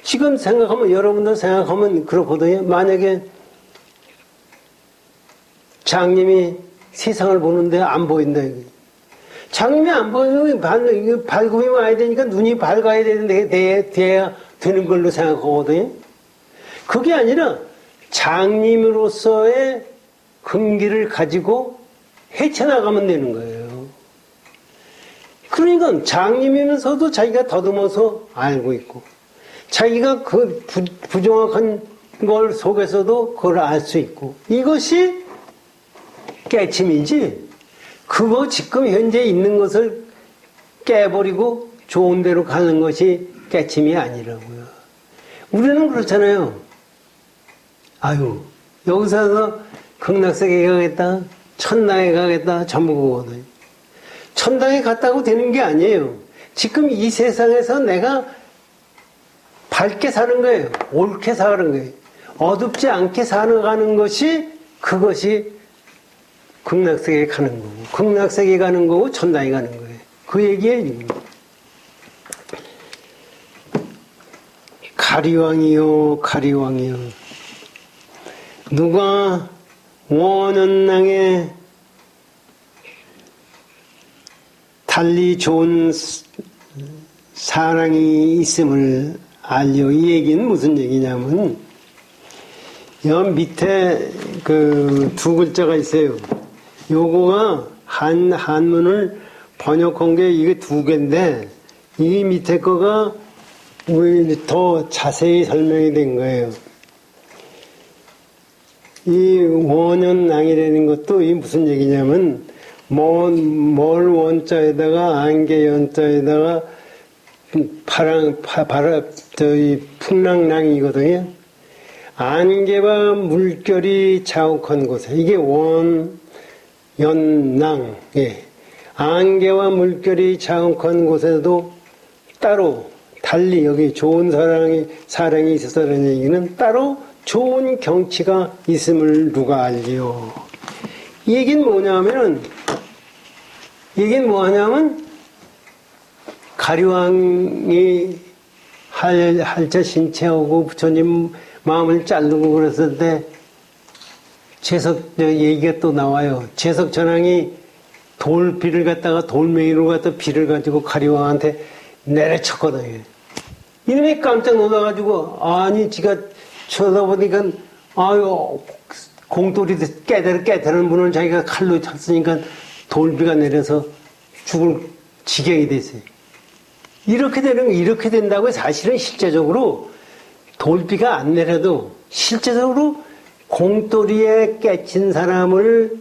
지금 생각하면 여러분들 생각하면 그렇거든요. 만약에 장님이 세상을 보는데 안 보인다. 장님이 안 보이면 밝음이 와야 되니까 눈이 밝아야 되는데 돼야 되는 걸로 생각하거든요. 그게 아니라 장님으로서의 근기를 가지고 헤쳐나가면 되는 거예요. 그러니까 장님이면서도 자기가 더듬어서 알고 있고 자기가 그 부정확한 걸 속에서도 그걸 알 수 있고 이것이 깨침이지 그거 지금 현재 있는 것을 깨버리고 좋은 데로 가는 것이 깨침이 아니라고요. 우리는 그렇잖아요. 아유 여기서 극락세계에 가겠다 천당에 가겠다 전부 그거거든요. 천당에 갔다고 되는 게 아니에요. 지금 이 세상에서 내가 밝게 사는 거예요. 옳게 사는 거예요. 어둡지 않게 살아가는 것이 그것이 극락세계에 가는 거고 극락세계에 가는 거고 천당에 가는 거예요. 그 얘기예요. 가리왕이요 가리왕이요 누가 원언낭에 달리 좋은 사랑이 있음을 알려. 이 얘기는 무슨 얘기냐면 여 밑에 그 두 글자가 있어요. 요거가 한문을 번역한 게 이게 두 개인데 이 밑에 거가 더 자세히 설명이 된 거예요. 이 원연낭이라는 것도 이 무슨 얘기냐면 멀 원자에다가 안개 연자에다가 풍랑낭이거든요. 안개와 물결이 자욱한 곳에 이게 원연낭. 예. 안개와 물결이 자욱한 곳에도 따로 달리 여기 좋은 사랑이 있어서라는 얘기는 따로 좋은 경치가 있음을 누가 알지요. 이 얘기는 뭐냐면 가리왕이 할자 신체하고 부처님 마음을 자르고 그랬을 때 얘기가 또 나와요. 재석전왕이 돌비를 갖다가 돌멩이로 갖다 비를 가지고 가리왕한테 내려쳤거든요. 이놈이 깜짝 놀라가지고 아니 지가 쳐다보니까 아유 공돌이 깨달은 분을 자기가 칼로 쳤으니까 돌비가 내려서 죽을 지경이 됐어요. 이렇게 된다고 사실은 실제적으로 돌비가 안 내려도 실제적으로 공돌이에 깨친 사람을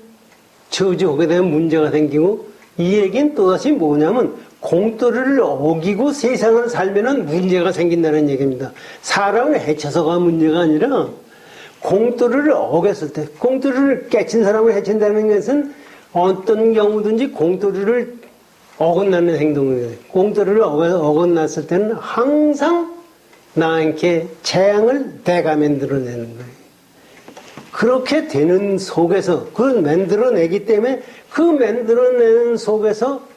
저주하게 되면 문제가 생기고 이 얘기는 또다시 뭐냐면 공돌이를 어기고 세상을 살면은 문제가 생긴다는 얘기입니다. 사람을 해쳐서가 문제가 아니라 공돌이를 어겼을 때 공돌이를 깨친 사람을 해친다는 것은 어떤 경우든지 공돌이를 어긋나는 행동이에요. 공돌이를 어긋났을 때는 항상 나에게 재앙을 내가 만들어내는 거예요. 그렇게 되는 속에서 그걸 만들어내기 때문에 그 만들어내는 속에서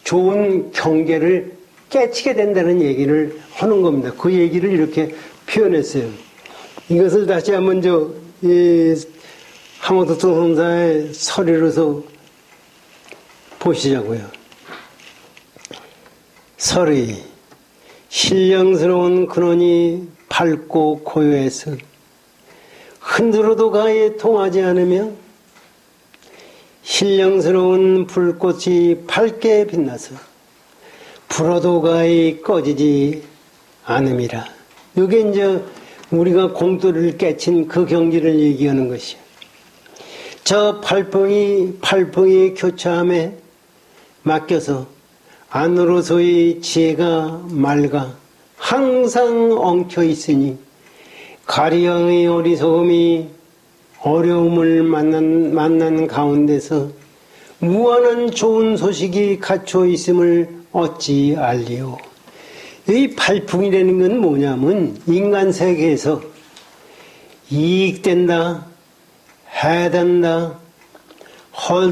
좋은 경계를 깨치게 된다는 얘기를 하는 겁니다. 그 얘기를 이렇게 표현했어요. 이것을 다시 한번 하모토 선사의 설의로서 보시자고요. 설의 신령스러운 근원이 밝고 고요해서 흔들어도 가에 통하지 않으며 신령스러운 불꽃이 밝게 빛나서 불어도 가에 꺼지지 않음이라. 이게 이제 우리가 공돌이를 깨친 그 경지를 얘기하는 것이요. 저 팔풍이 교차함에 맡겨서 안으로서의 지혜가 맑아 항상 엉켜 있으니 가리왕의 어리석음이 어려움을 만난 가운데서 무한한 좋은 소식이 갖춰 있음을 어찌 알리오. 이 팔풍이라는 건 뭐냐면 인간 세계에서 이익된다, 해단다,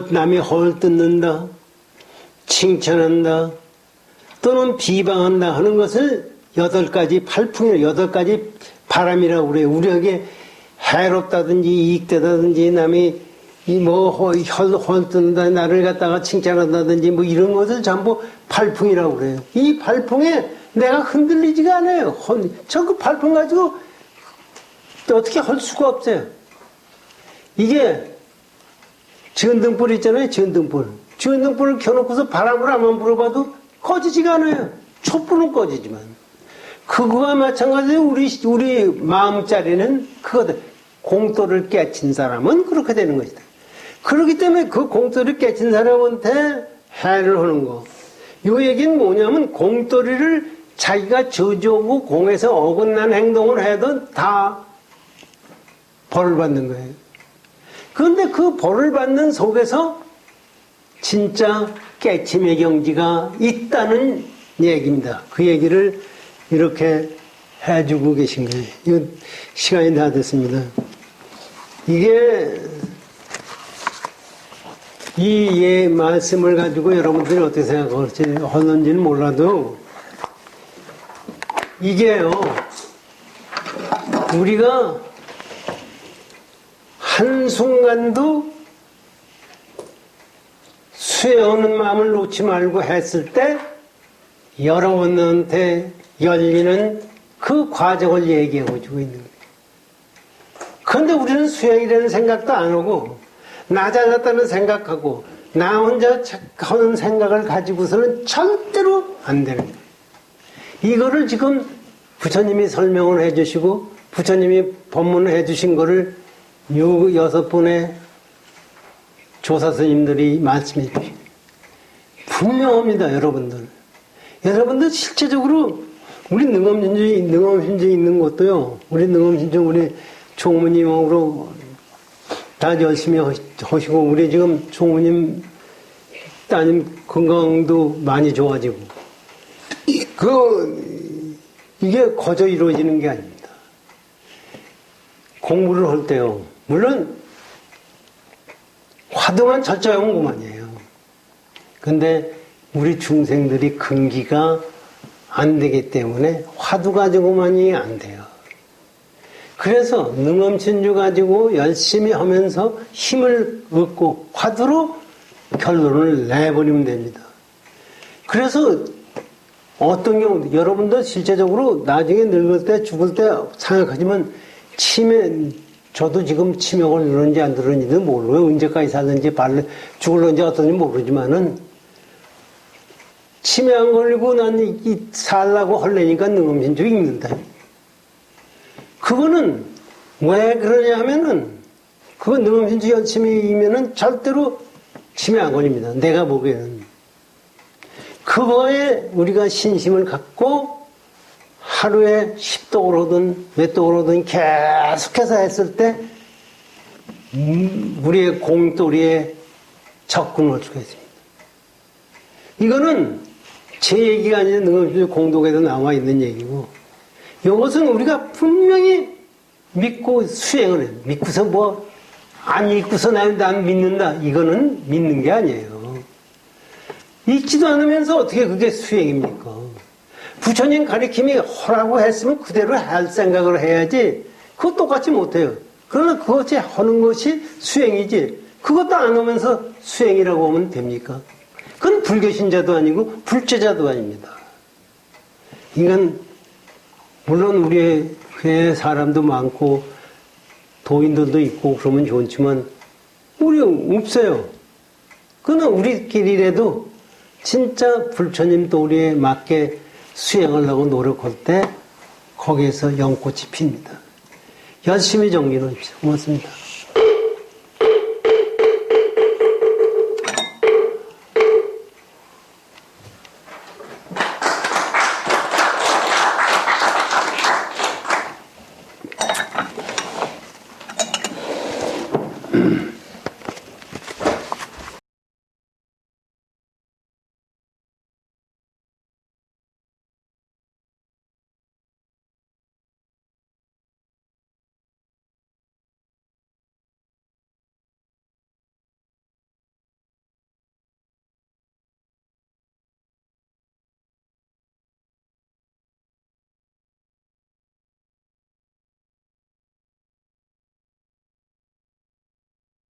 남이 헐뜯는다, 칭찬한다, 또는 비방한다 하는 것을 8가지 팔풍이라 8가지 바람이라고 그래요. 우리에게 해롭다든지 이익되다든지 남이 헐뜯는다, 나를 갖다가 칭찬한다든지 뭐 이런 것을 전부 발풍이라고 그래요. 이 발풍에 내가 흔들리지가 않아요. 저 그 발풍 가지고 어떻게 할 수가 없어요. 이게 전등불 있잖아요, 전등불. 전등불을 켜놓고서 바람을 한번 불어봐도 꺼지지가 않아요. 촛불은 꺼지지만. 그거와 마찬가지로 우리 마음자리는 그거다. 공도를 깨친 사람은 그렇게 되는 것이다. 그렇기 때문에 그 공도를 깨친 사람한테 해를 하는 거. 이 얘기는 뭐냐면 공도리를 자기가 저주하고 공에서 어긋난 행동을 해도 다 벌을 받는 거예요. 그런데 그 벌을 받는 속에서 진짜 깨침의 경지가 있다는 얘기입니다. 그 얘기를 이렇게 해주고 계신 거예요. 이거 시간이 다 됐습니다. 이게 이 말씀을 가지고 여러분들이 어떻게 하는지는 몰라도 이게요, 우리가 한순간도 수행하는 마음을 놓지 말고 했을 때 여러분한테 열리는 그 과정을 얘기하고 주고 있는 거예요. 그런데 우리는 수행이라는 생각도 안 하고 낮아졌다는 생각하고 나 혼자 하는 생각을 가지고서는 절대로 안 되는 거예요. 이거를 지금 부처님이 설명을 해주시고 부처님이 법문을 해주신 거를 6분의 조사 스님들이 말씀해 주시고 분명합니다. 여러분들 실제적으로 우리 능엄신주에 있는 것도요, 우리 능엄신주 우리 총무님하고 다 열심히 하시고 우리 지금 총무님 따님 건강도 많이 좋아지고 이게 거저 이루어지는 게 아닙니다. 공부를 할 때요, 물론 화두만 철저하면 그만이에요. 근데 우리 중생들이 근기가 안 되기 때문에 화두 가지고만이 안 돼요. 그래서 능엄신주 가지고 열심히 하면서 힘을 얻고 화두로 결론을 내버리면 됩니다. 그래서 어떤 경우 여러분도 실제적으로 나중에 늙을 때 죽을 때 생각하지만 저도 지금 치명을 들었는지 안 들었는지도 모르고요. 언제까지 살는지 죽을는지 어떤지 모르지만은 치매 안 걸리고 난 살라고 헐래니까 능엄신주 읽는다. 그거는 왜 그러냐 하면은 그거 능엄신주 열심히 읽으면은 절대로 치매 안 걸립니다. 내가 보기에는. 그거에 우리가 신심을 갖고 하루에 10독을 하든 몇 독을 하든 계속해서 했을 때 우리의 공돌이에 접근할 수가 있습니다. 이거는 제 얘기가 아니라 능엄신주 공독에도 나와 있는 얘기고, 이것은 우리가 분명히 믿고 수행을 해요. 믿고서 안 믿고서 난 믿는다. 이거는 믿는 게 아니에요. 믿지도 않으면서 어떻게 그게 수행입니까? 부처님 가르침이 하라고 했으면 그대로 할 생각을 해야지, 그거 똑같이 못해요. 그러나 그것이 하는 것이 수행이지, 그것도 안 하면서 수행이라고 하면 됩니까? 그건 불교신자도 아니고 불제자도 아닙니다. 인간, 물론 우리 회에 사람도 많고 도인들도 있고 그러면 좋지만 우리 없어요. 그러나 우리끼리라도 진짜 부처님 도리에 맞게 수행하려고 노력할 때 거기에서 연꽃이 핍니다. 열심히 정진하십시오. 고맙습니다.